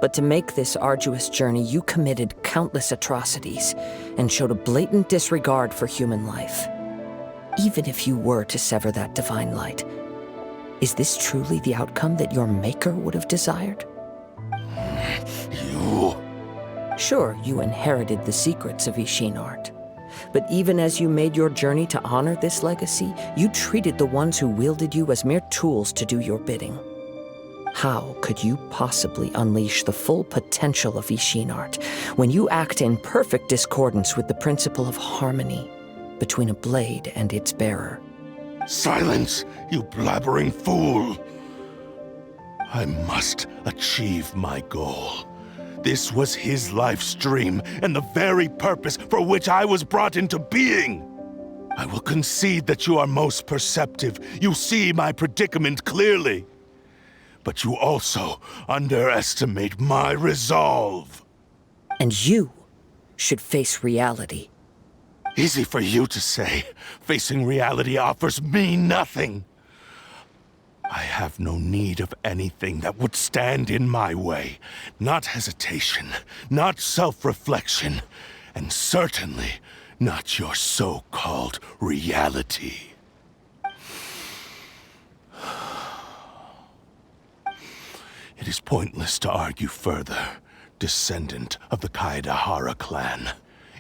But to make this arduous journey, you committed countless atrocities and showed a blatant disregard for human life. Even if you were to sever that divine light, is this truly the outcome that your maker would have desired? You... Sure, you inherited the secrets of Ishin art. But even as you made your journey to honor this legacy, you treated the ones who wielded you as mere tools to do your bidding. How could you possibly unleash the full potential of Ishin art when you act in perfect discordance with the principle of harmony between a blade and its bearer? Silence, you blabbering fool! I must achieve my goal. This was his life's dream, and the very purpose for which I was brought into being. I will concede that you are most perceptive. You see my predicament clearly. But you also underestimate my resolve. And you should face reality. Easy for you to say. Facing reality offers me nothing. I have no need of anything that would stand in my way. Not hesitation, not self-reflection, and certainly not your so-called reality. It is pointless to argue further, descendant of the Kaedahara clan.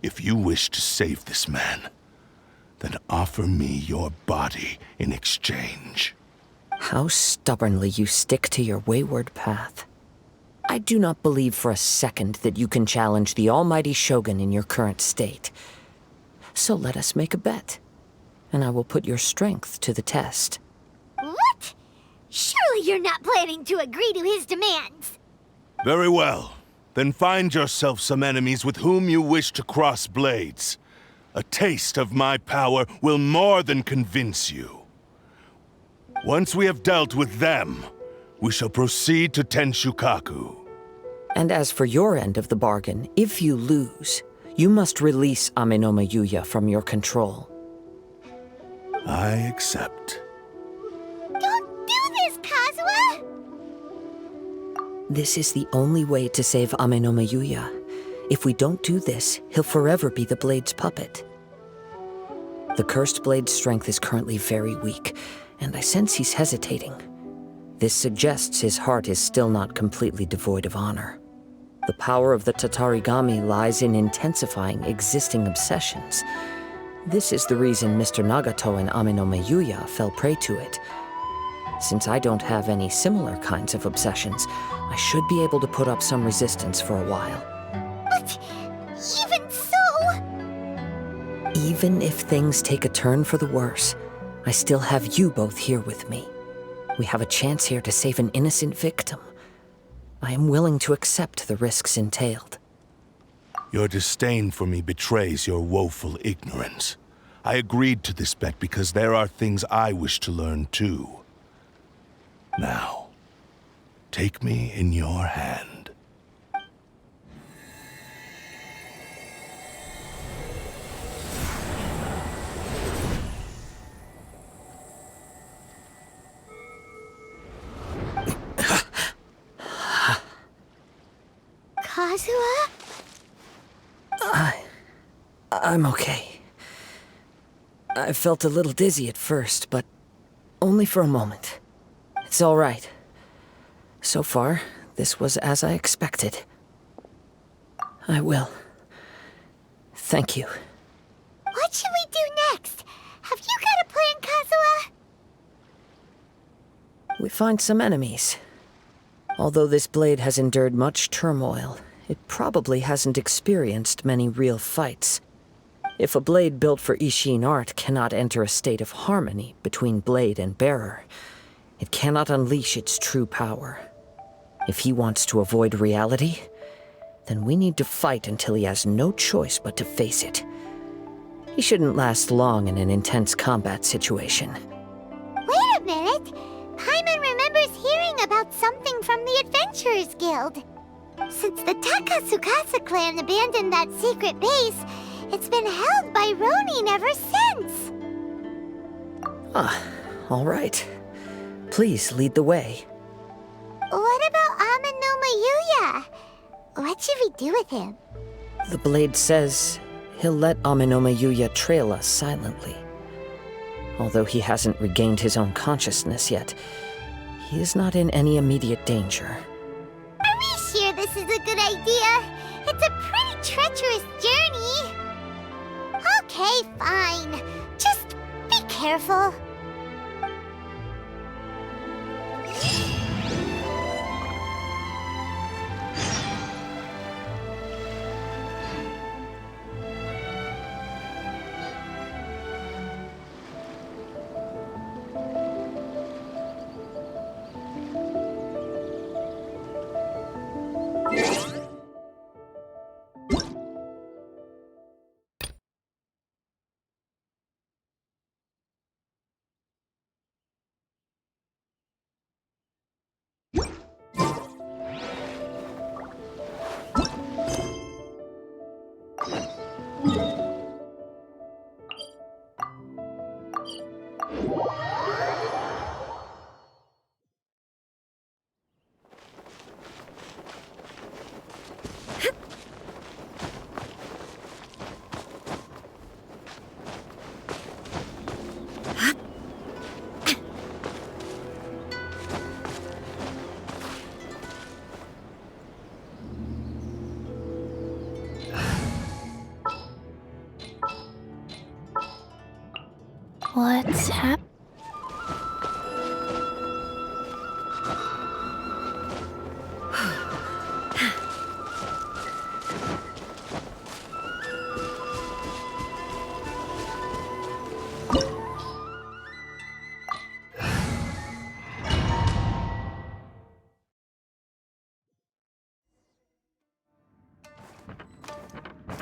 If you wish to save this man, then offer me your body in exchange. How stubbornly you stick to your wayward path. I do not believe for a second that you can challenge the almighty Shogun in your current state. So let us make a bet, and I will put your strength to the test. What? Surely you're not planning to agree to his demands. Very well. Then find yourself some enemies with whom you wish to cross blades. A taste of my power will more than convince you. Once we have dealt with them, we shall proceed to Tenshukaku. And as for your end of the bargain, if you lose, you must release Amenoma Yuya from your control. I accept. Don't do this, Kazuha! This is the only way to save Amenoma Yuya. If we don't do this, he'll forever be the Blade's puppet. The Cursed Blade's strength is currently very weak, and I sense he's hesitating. This suggests his heart is still not completely devoid of honor. The power of the Tatarigami lies in intensifying existing obsessions. This is the reason Mr. Nagato and Amenoma Yuya fell prey to it. Since I don't have any similar kinds of obsessions, I should be able to put up some resistance for a while. But even so... Even if things take a turn for the worse, I still have you both here with me. We have a chance here to save an innocent victim. I am willing to accept the risks entailed. Your disdain for me betrays your woeful ignorance. I agreed to this bet because there are things I wish to learn too. Now, take me in your hand. Kazuha? I'm okay. I felt a little dizzy at first, but only for a moment. It's all right. So far, this was as I expected. I will. Thank you. What should we do next? Have you got a plan, Kazuha? We find some enemies. Although this blade has endured much turmoil, it probably hasn't experienced many real fights. If a blade built for Ishin art cannot enter a state of harmony between blade and bearer, it cannot unleash its true power. If he wants to avoid reality, then we need to fight until he has no choice but to face it. He shouldn't last long in an intense combat situation. Wait a minute! Paimon remembers hearing about something from the Adventurers Guild. Since the Takasukasa clan abandoned that secret base, it's been held by Ronin ever since. All right. Please lead the way. What about Amenoma Yuya? What should we do with him? The blade says he'll let Amenoma Yuya trail us silently. Although he hasn't regained his own consciousness yet, he is not in any immediate danger. Are we sure this is a good idea? It's a pretty treacherous journey. Okay, fine. Just be careful. What's happening?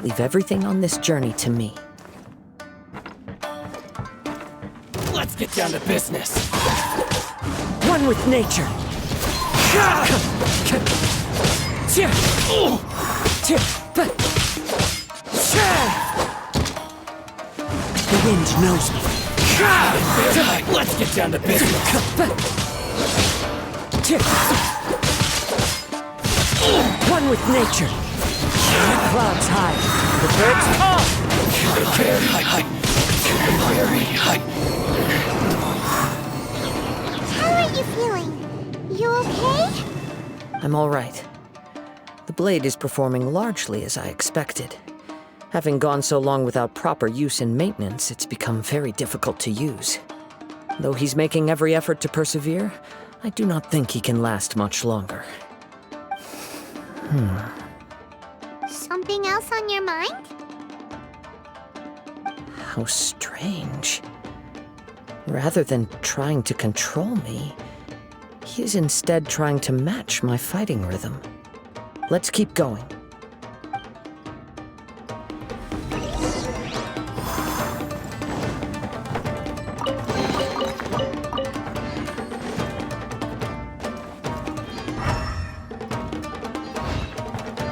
Leave everything on this journey to me. Let's get down to business. One with nature. The wind knows me. Let's get down to business. One with nature. Clouds high. The birds call. Very high. Very high. How are you feeling? You okay? I'm all right. The blade is performing largely as I expected. Having gone so long without proper use and maintenance, it's become very difficult to use. Though he's making every effort to persevere, I do not think he can last much longer. Something else on your mind? How strange. Rather than trying to control me, he is instead trying to match my fighting rhythm. Let's keep going.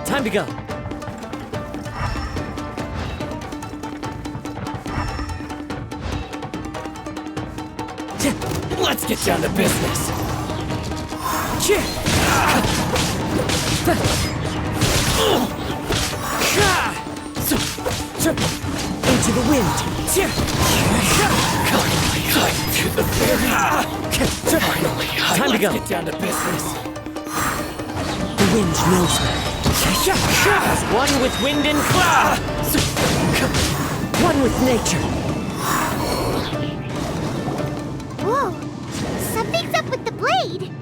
Time to go. Let's get down to business. Into the wind. To the very finally. Time to go. Let's get down to business. The wind knows me. One with wind and cloud. One with nature. Whoa! Something's up with the blade!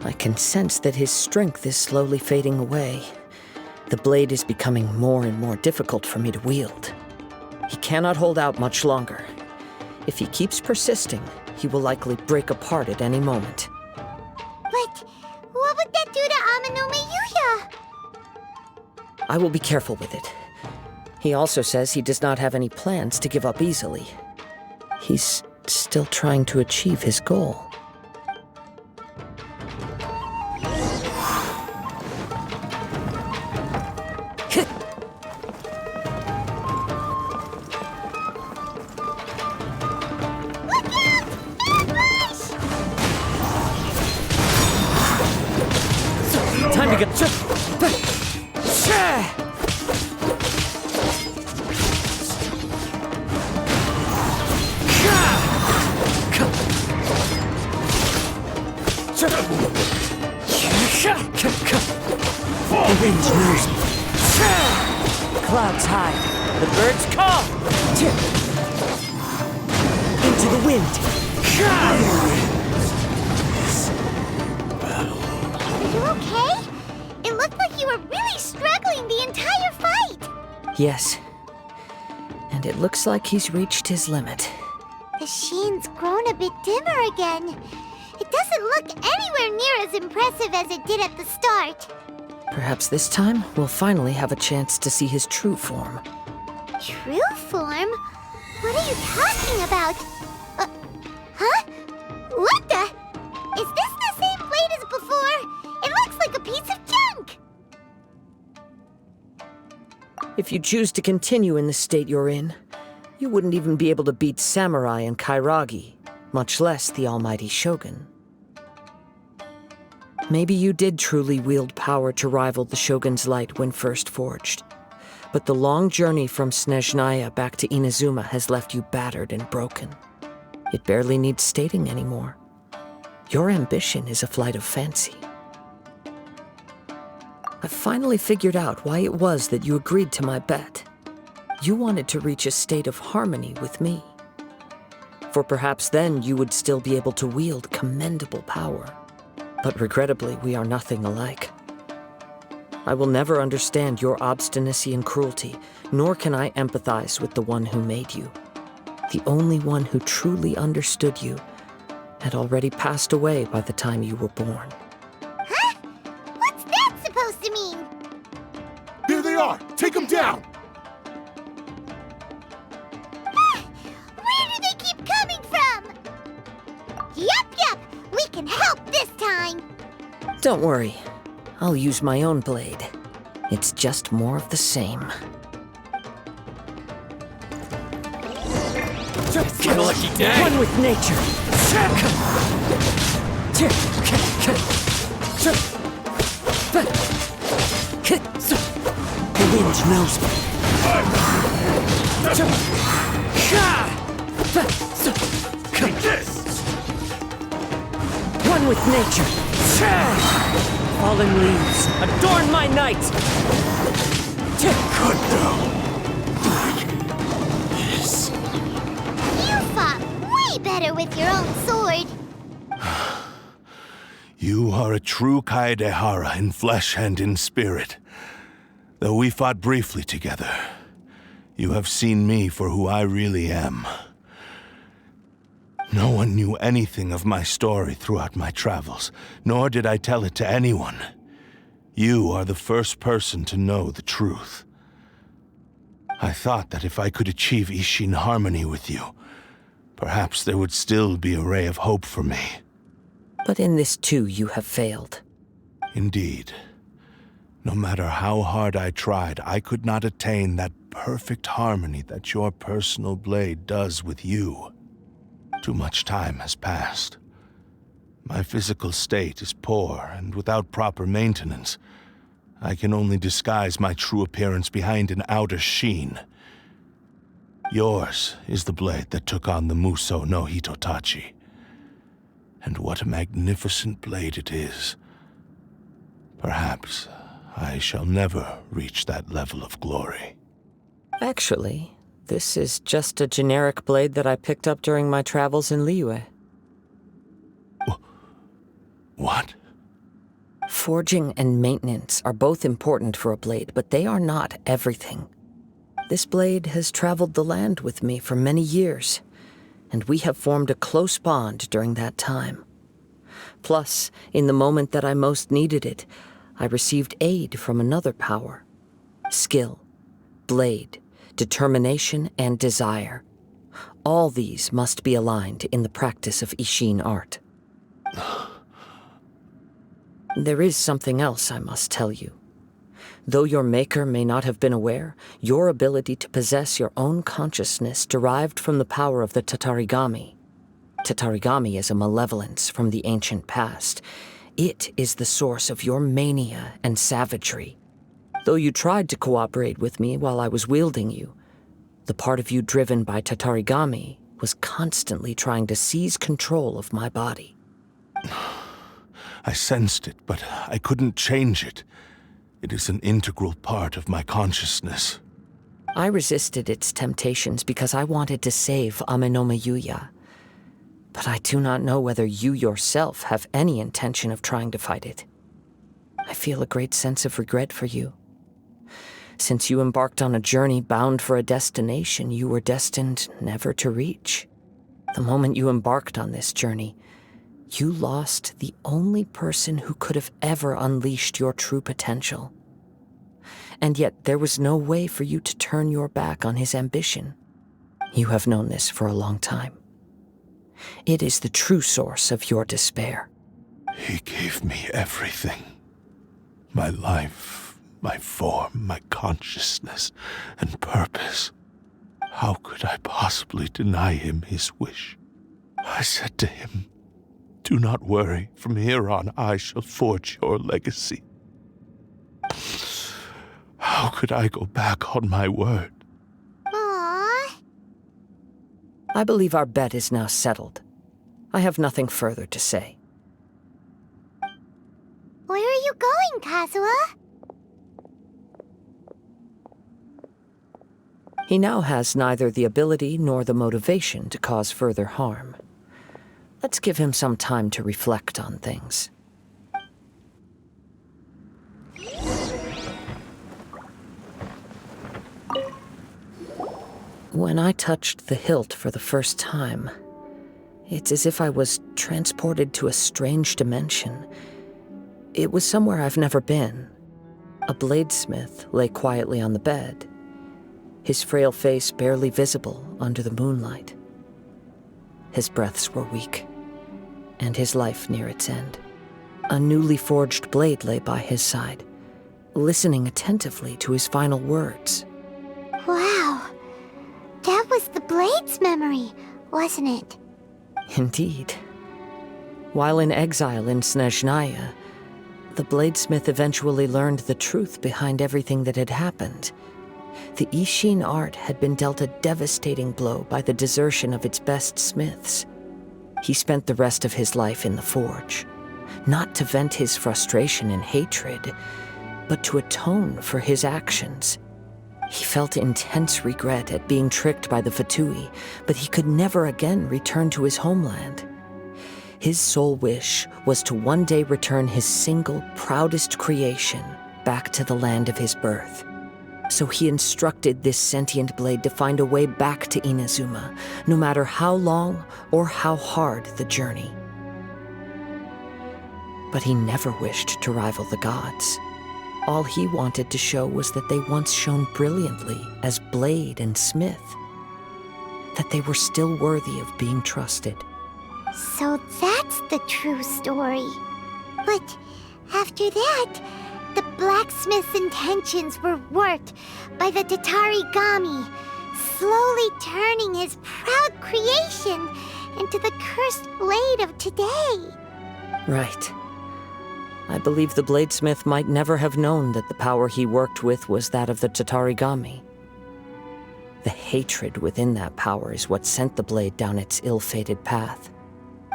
I can sense that his strength is slowly fading away. The blade is becoming more and more difficult for me to wield. He cannot hold out much longer. If he keeps persisting, he will likely break apart at any moment. But what would that do to Amanome Yuya? I will be careful with it. He also says he does not have any plans to give up easily. He's still trying to achieve his goal. Time to get... The wind knows me. Clouds high. The birds call. Into the wind. Are you okay? It looked like you were really struggling the entire fight! Yes. And it looks like he's reached his limit. The sheen's grown a bit dimmer again. It doesn't look anywhere near as impressive as it did at the start. Perhaps this time, we'll finally have a chance to see his true form. True form? What are you talking about? Huh? What the? Is this the same blade as before? It looks like a piece of junk! If you choose to continue in the state you're in, you wouldn't even be able to beat Samurai and Kairagi, much less the almighty Shogun. Maybe you did truly wield power to rival the Shogun's light when first forged. But the long journey from Snezhnaya back to Inazuma has left you battered and broken. It barely needs stating anymore. Your ambition is a flight of fancy. I finally figured out why it was that you agreed to my bet. You wanted to reach a state of harmony with me. For perhaps then you would still be able to wield commendable power. But regrettably, we are nothing alike. I will never understand your obstinacy and cruelty, nor can I empathize with the one who made you. The only one who truly understood you had already passed away by the time you were born. Huh? What's that supposed to mean? Here they down! Where do they keep coming from? Yup, we can help this time. Don't worry. I'll use my own blade. It's just more of the same. Get a lucky day! One with nature! The wind knows me. One with nature! Fallen leaves, adorn my night! Cut down! You fought way better with your own sword. You are a true Kaedehara in flesh and in spirit. Though we fought briefly together, you have seen me for who I really am. No one knew anything of my story throughout my travels, nor did I tell it to anyone. You are the first person to know the truth. I thought that if I could achieve Ishin harmony with you, perhaps there would still be a ray of hope for me. But in this too, you have failed. Indeed. No matter how hard I tried, I could not attain that perfect harmony that your personal blade does with you. Too much time has passed. My physical state is poor, and without proper maintenance, I can only disguise my true appearance behind an outer sheen. Yours is the blade that took on the Muso no Hitotachi. And what a magnificent blade it is. Perhaps I shall never reach that level of glory. Actually, this is just a generic blade that I picked up during my travels in Liyue. What? Forging and maintenance are both important for a blade, but they are not everything. This blade has traveled the land with me for many years, and we have formed a close bond during that time. Plus, in the moment that I most needed it, I received aid from another power. Skill, blade, determination, and desire. All these must be aligned in the practice of Ishin art. There is something else I must tell you. Though your maker may not have been aware, your ability to possess your own consciousness derived from the power of the Tatarigami. Tatarigami is a malevolence from the ancient past. It is the source of your mania and savagery. Though you tried to cooperate with me while I was wielding you, the part of you driven by Tatarigami was constantly trying to seize control of my body. I sensed it, but I couldn't change it. It is an integral part of my consciousness. I resisted its temptations because I wanted to save Amenoma Yuya. But I do not know whether you yourself have any intention of trying to fight it. I feel a great sense of regret for you. Since you embarked on a journey bound for a destination you were destined never to reach. The moment you embarked on this journey, you lost the only person who could have ever unleashed your true potential. And yet there was no way for you to turn your back on his ambition. You have known this for a long time. It is the true source of your despair. He gave me everything. My life, my form, my consciousness, and purpose. How could I possibly deny him his wish? I said to him, "Do not worry, from here on I shall forge your legacy." How could I go back on my word? Aww. I believe our bet is now settled. I have nothing further to say. Where are you going, Kazuha? He now has neither the ability nor the motivation to cause further harm. Let's give him some time to reflect on things. When I touched the hilt for the first time, it's as if I was transported to a strange dimension. It was somewhere I've never been. A bladesmith lay quietly on the bed, his frail face barely visible under the moonlight. His breaths were weak, and his life near its end. A newly forged blade lay by his side, listening attentively to his final words. Wow, that was the blade's memory, wasn't it? Indeed. While in exile in Snezhnaya, the bladesmith eventually learned the truth behind everything that had happened. The Ishin art had been dealt a devastating blow by the desertion of its best smiths. He spent the rest of his life in the forge, not to vent his frustration and hatred, but to atone for his actions. He felt intense regret at being tricked by the Fatui, but he could never again return to his homeland. His sole wish was to one day return his single, proudest creation back to the land of his birth. So he instructed this sentient blade to find a way back to Inazuma, no matter how long or how hard the journey. But he never wished to rival the gods. All he wanted to show was that they once shone brilliantly as blade and smith, that they were still worthy of being trusted. So that's the true story. But after that, the blacksmith's intentions were worked by the Tatarigami, slowly turning his proud creation into the cursed blade of today. Right. I believe the bladesmith might never have known that the power he worked with was that of the Tatarigami. The hatred within that power is what sent the blade down its ill-fated path.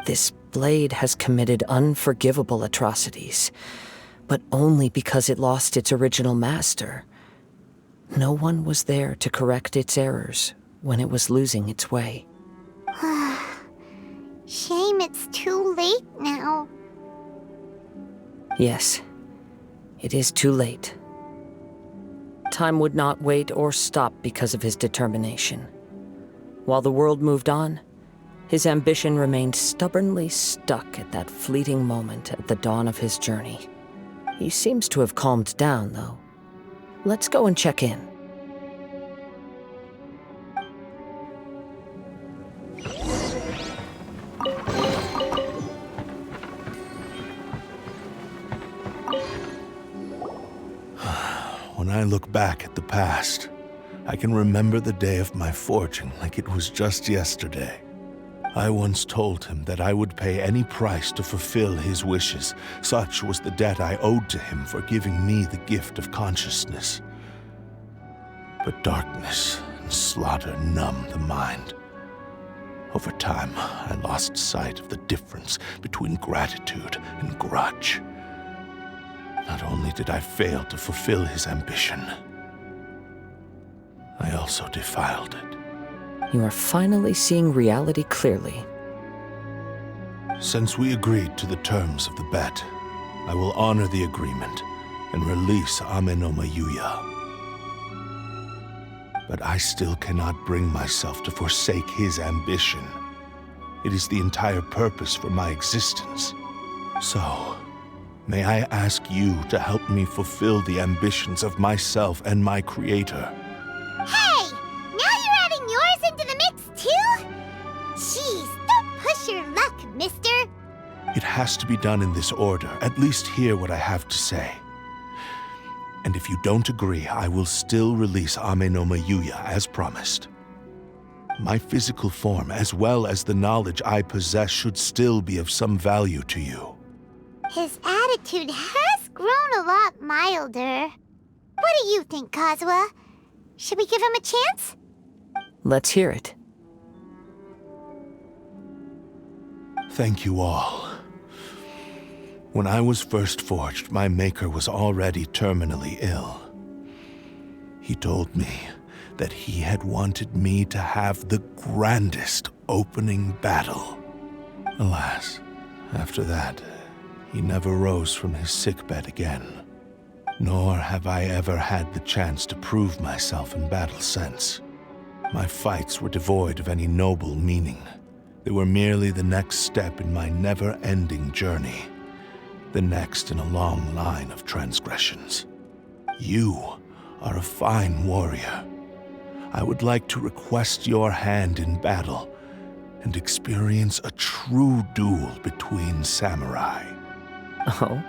This blade has committed unforgivable atrocities, but only because it lost its original master. No one was there to correct its errors when it was losing its way. Shame it's too late now. Yes, it is too late. Time would not wait or stop because of his determination. While the world moved on, his ambition remained stubbornly stuck at that fleeting moment at the dawn of his journey. He seems to have calmed down, though. Let's go and check in. When I look back at the past, I can remember the day of my forging like it was just yesterday. I once told him that I would pay any price to fulfill his wishes. Such was the debt I owed to him for giving me the gift of consciousness. But darkness and slaughter numbed the mind. Over time, I lost sight of the difference between gratitude and grudge. Not only did I fail to fulfill his ambition, I also defiled it. You are finally seeing reality clearly. Since we agreed to the terms of the bet, I will honor the agreement and release Amenoma Yuya. But I still cannot bring myself to forsake his ambition. It is the entire purpose for my existence. So, may I ask you to help me fulfill the ambitions of myself and my creator? Hey! Now you're adding yours into the mix, too? Jeez, don't push your luck, mister. It has to be done in this order. At least hear what I have to say. And if you don't agree, I will still release Amenoma Yuya as promised. My physical form, as well as the knowledge I possess, should still be of some value to you. His attitude has grown a lot milder. What do you think, Kazuha? Should we give him a chance? Let's hear it. Thank you all. When I was first forged, my maker was already terminally ill. He told me that he had wanted me to have the grandest opening battle. Alas, after that, he never rose from his sickbed again. Nor have I ever had the chance to prove myself in battle since. My fights were devoid of any noble meaning. They were merely the next step in my never-ending journey. The next in a long line of transgressions. You are a fine warrior. I would like to request your hand in battle and experience a true duel between samurai. Oh?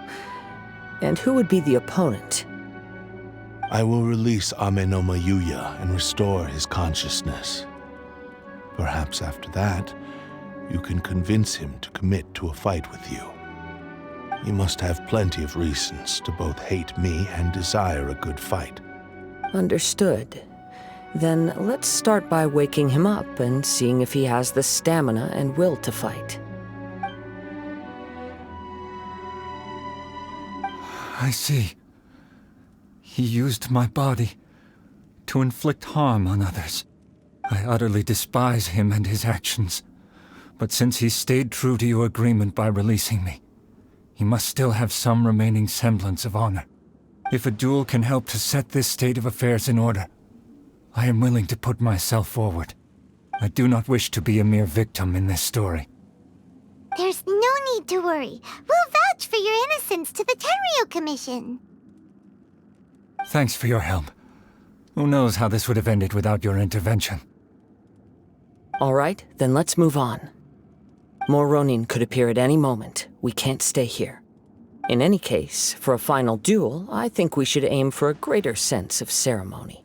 And who would be the opponent? I will release Amenoma Yuya and restore his consciousness. Perhaps after that, you can convince him to commit to a fight with you. He must have plenty of reasons to both hate me and desire a good fight. Understood. Then let's start by waking him up and seeing if he has the stamina and will to fight. I see. He used my body to inflict harm on others. I utterly despise him and his actions. But since he stayed true to your agreement by releasing me, he must still have some remaining semblance of honor. If a duel can help to set this state of affairs in order, I am willing to put myself forward. I do not wish to be a mere victim in this story. There's no need to worry. We'll vouch for your innocence to the Tenryu Commission. Thanks for your help. Who knows how this would have ended without your intervention. All right, then let's move on. More Ronin could appear at any moment. We can't stay here. In any case, for a final duel, I think we should aim for a greater sense of ceremony.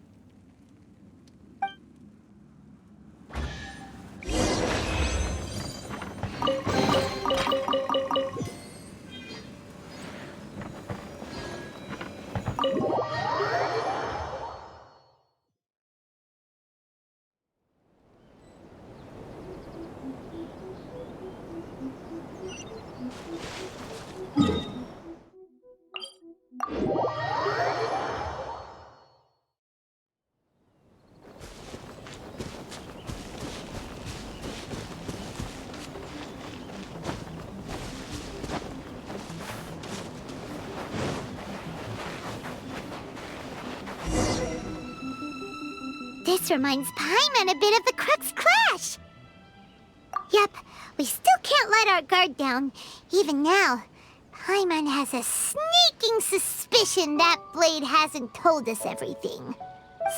This reminds Paimon a bit of the Crux Clash. Yep, we still can't let our guard down. Even now, Paimon has a sneaking suspicion that Blade hasn't told us everything.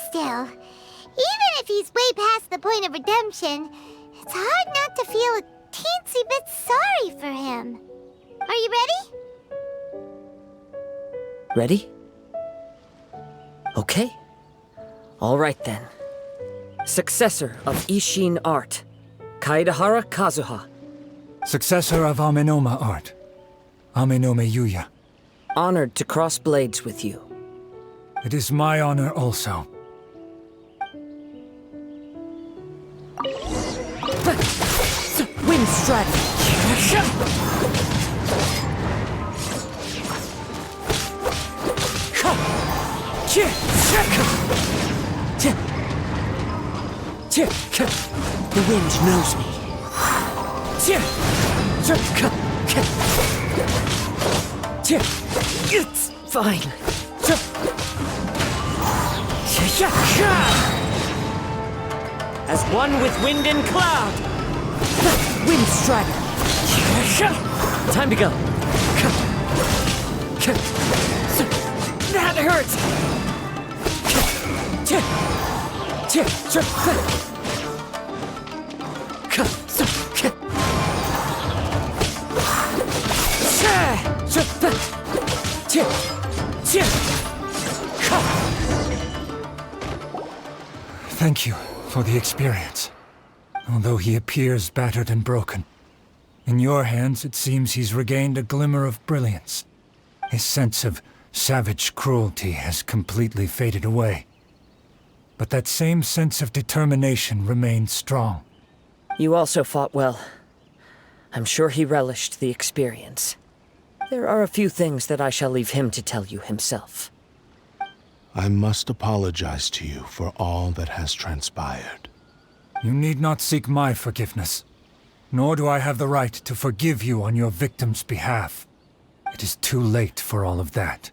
Still, even if he's way past the point of redemption, it's hard not to feel a teensy bit sorry for him. Are you ready? Ready? Okay. All right then. Successor of Ishin art, Kaedahara Kazuha. Successor of Amenoma art, Amenome Yuya. Honored to cross blades with you. It is my honor also. Wind strategy. The wind knows me. It's fine. As one with wind and cloud. Wind strider. Time to go. That hurts. Thank you for the experience. Although he appears battered and broken, in your hands it seems he's regained a glimmer of brilliance. His sense of savage cruelty has completely faded away. But that same sense of determination remains strong. You also fought well. I'm sure he relished the experience. There are a few things that I shall leave him to tell you himself. I must apologize to you for all that has transpired. You need not seek my forgiveness, nor do I have the right to forgive you on your victim's behalf. It is too late for all of that.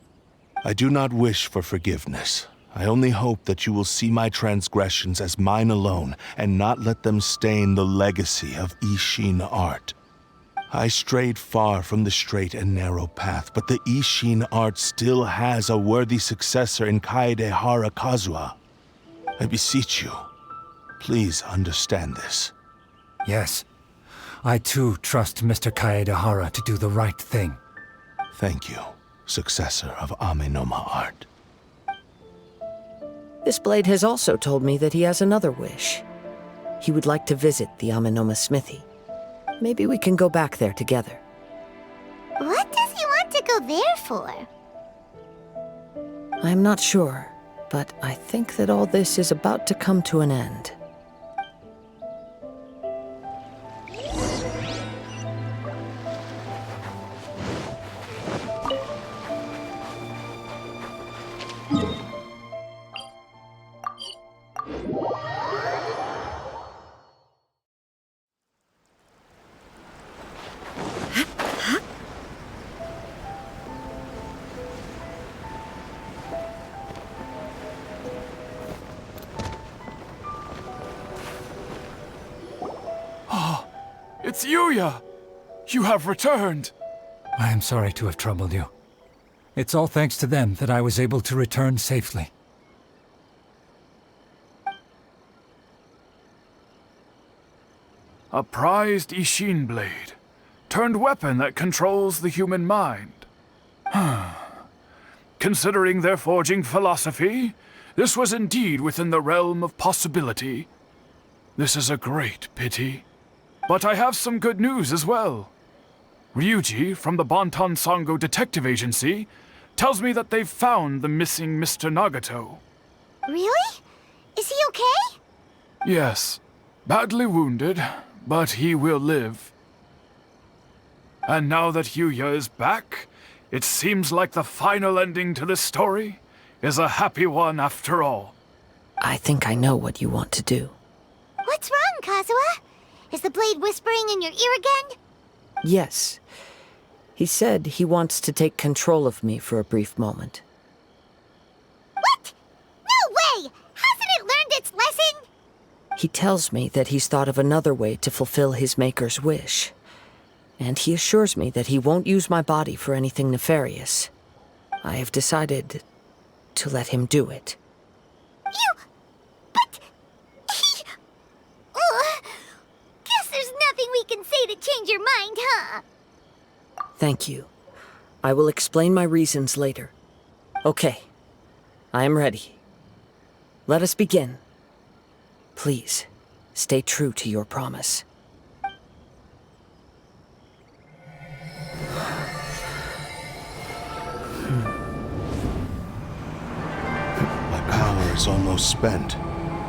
I do not wish for forgiveness. I only hope that you will see my transgressions as mine alone and not let them stain the legacy of Ishin art. I strayed far from the straight and narrow path, but the Ishin art still has a worthy successor in Kaedehara Kazuha. I beseech you, please understand this. Yes. I too trust Mr. Kaedehara to do the right thing. Thank you, successor of Amenoma art. This blade has also told me that he has another wish. He would like to visit the Amenoma smithy. Maybe we can go back there together. What does he want to go there for? I'm not sure, but I think that all this is about to come to an end. It's Yuya! You have returned! I am sorry to have troubled you. It's all thanks to them that I was able to return safely. A prized Ishin blade, turned weapon that controls the human mind. Considering their forging philosophy, this was indeed within the realm of possibility. This is a great pity. But I have some good news as well. Ryuji, from the Bonton Sango Detective Agency, tells me that they've found the missing Mr. Nagato. Really? Is he okay? Yes, badly wounded, but he will live. And now that Yuya is back, it seems like the final ending to this story is a happy one after all. I think I know what you want to do. What's wrong, Kazuha? Is the blade whispering in your ear again? Yes. He said he wants to take control of me for a brief moment. What? No way! Hasn't it learned its lesson? He tells me that he's thought of another way to fulfill his maker's wish. And he assures me that he won't use my body for anything nefarious. I have decided to let him do it. But... Guess there's nothing we can say to change your mind, huh? Thank you. I will explain my reasons later. Okay. I am ready. Let us begin. Please, stay true to your promise. My power is almost spent.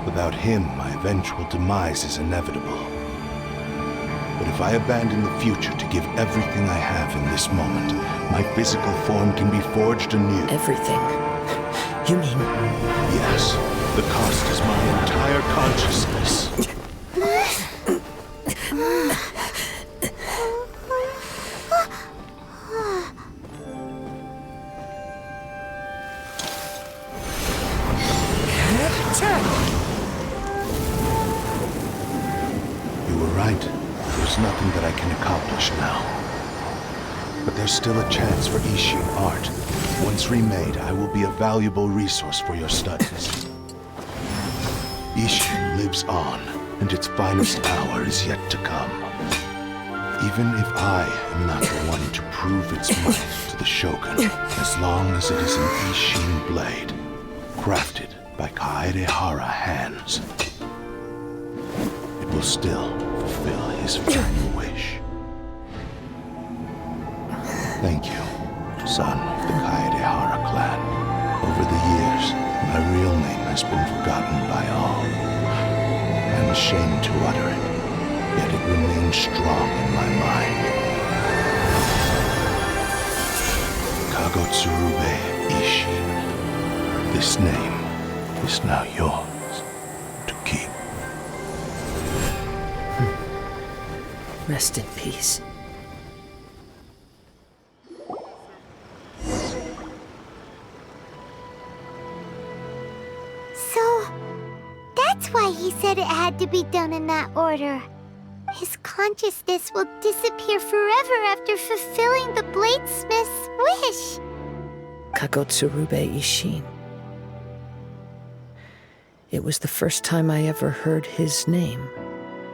Without him, my eventual demise is inevitable. But if I abandon the future to give everything I have in this moment, my physical form can be forged anew. Everything? You mean... Yes. The cost is my entire consciousness. You were right. There's nothing that I can accomplish now. But there's still a chance for Ishin art. Once remade, I will be a valuable resource for your studies. Ishin lives on, and its finest hour is yet to come. Even if I am not the one to prove its might to the Shogun, as long as it is an Ishin blade, crafted by Kaedehara hands, it will still fulfill his final wish. Thank you, son of the Kaedehara clan. Over the years, my real name has been forgotten by all. I'm ashamed to utter it, yet it remains strong in my mind. Kagotsurube Ishin. This name is now yours to keep. Rest in peace. So, that's why he said it had to be done in that order. His consciousness will disappear forever after fulfilling the bladesmith's wish. Kagotsurube Ishin. It was the first time I ever heard his name.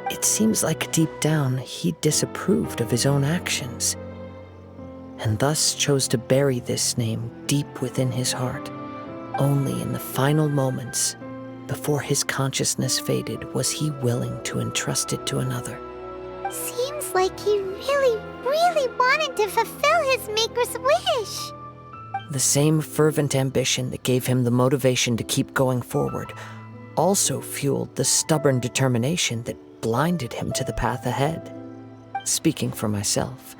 It seems like deep down he disapproved of his own actions, and thus chose to bury this name deep within his heart. Only in the final moments, before his consciousness faded, was he willing to entrust it to another. Seems like he really, really wanted to fulfill his maker's wish. The same fervent ambition that gave him the motivation to keep going forward also fueled the stubborn determination that blinded him to the path ahead. Speaking for myself,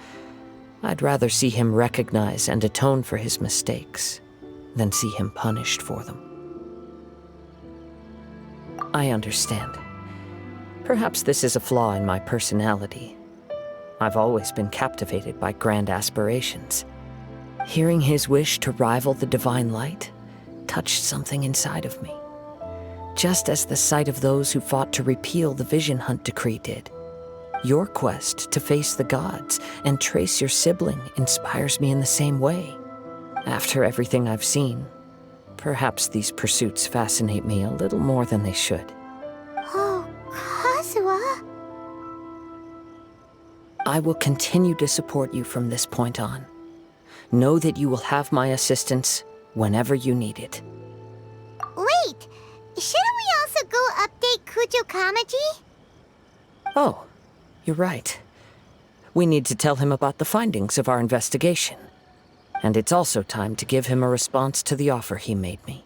I'd rather see him recognize and atone for his mistakes than see him punished for them. I understand. Perhaps this is a flaw in my personality. I've always been captivated by grand aspirations. Hearing his wish to rival the divine light touched something inside of me, just as the sight of those who fought to repeal the Vision Hunt decree did. Your quest to face the gods and trace your sibling inspires me in the same way. After everything I've seen, perhaps these pursuits fascinate me a little more than they should. Oh, Kazuha. I will continue to support you from this point on. Know that you will have my assistance whenever you need it. Wait, shouldn't we also go update Kujo Kamaji? Oh, you're right. We need to tell him about the findings of our investigation. And it's also time to give him a response to the offer he made me.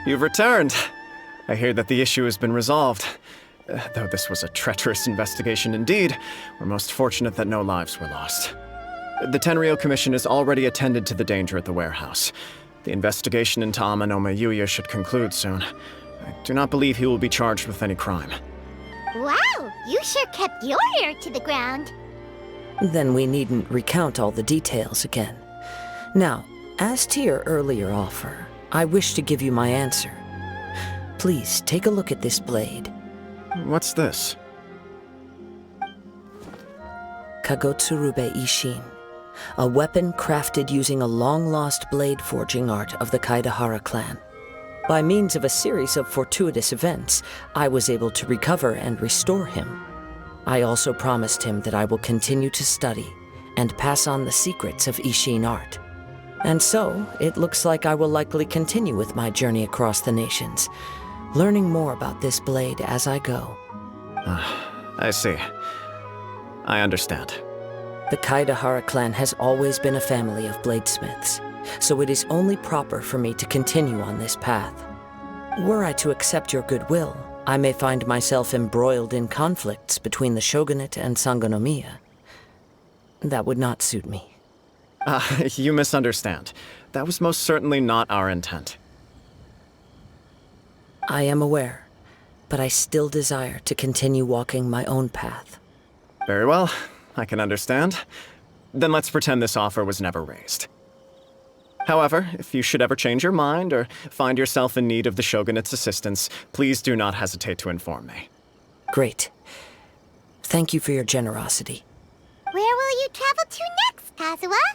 You've returned. I hear that the issue has been resolved. Though this was a treacherous investigation indeed, we're most fortunate that no lives were lost. The Tenryou Commission has already attended to the danger at the warehouse. The investigation into Amanoma Yuya should conclude soon. I do not believe he will be charged with any crime. Wow, you sure kept your ear to the ground. Then we needn't recount all the details again. Now, as to your earlier offer, I wish to give you my answer. Please take a look at this blade. What's this? Kagotsurube Ishin, a weapon crafted using a long-lost blade forging art of the Kaidahara clan. By means of a series of fortuitous events, I was able to recover and restore him. I also promised him that I will continue to study and pass on the secrets of Ishin art. And so, it looks like I will likely continue with my journey across the nations, learning more about this blade as I go. I see. I understand. The Kaidahara clan has always been a family of bladesmiths, so it is only proper for me to continue on this path. Were I to accept your goodwill, I may find myself embroiled in conflicts between the shogunate and Sangonomiya. That would not suit me. You misunderstand. That was most certainly not our intent. I am aware, but I still desire to continue walking my own path. Very well, I can understand. Then let's pretend this offer was never raised. However, if you should ever change your mind or find yourself in need of the Shogunate's assistance, please do not hesitate to inform me. Great. Thank you for your generosity. Where will you travel to next, Kazuha?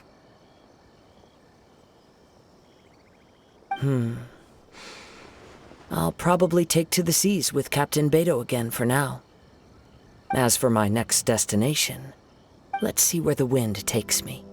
I'll probably take to the seas with Captain Beto again for now. As for my next destination, let's see where the wind takes me.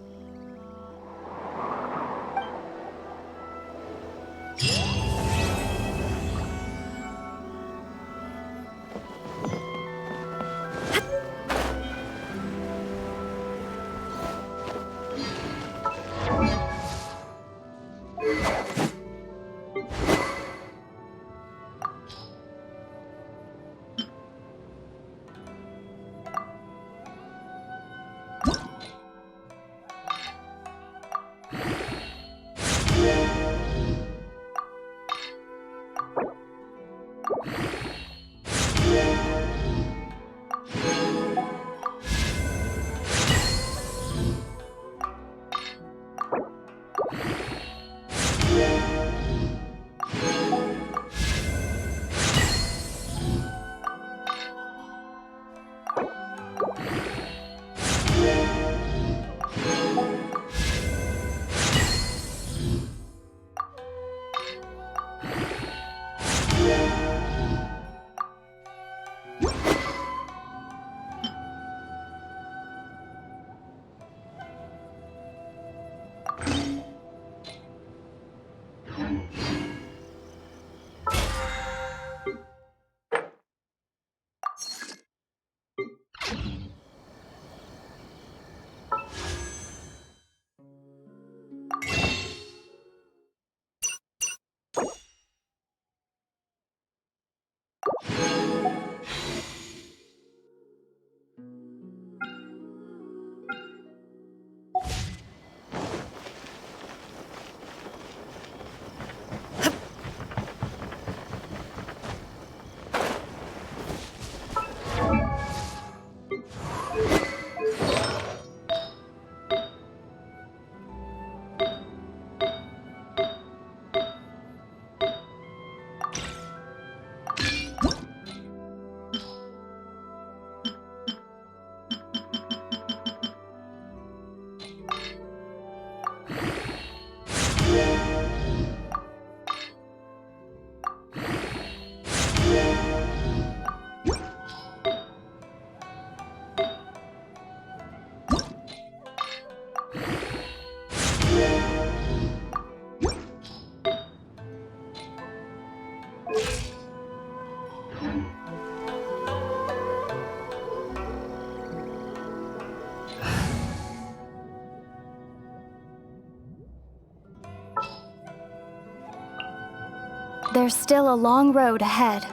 There's still a long road ahead.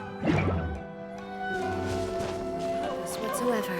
Whatsoever.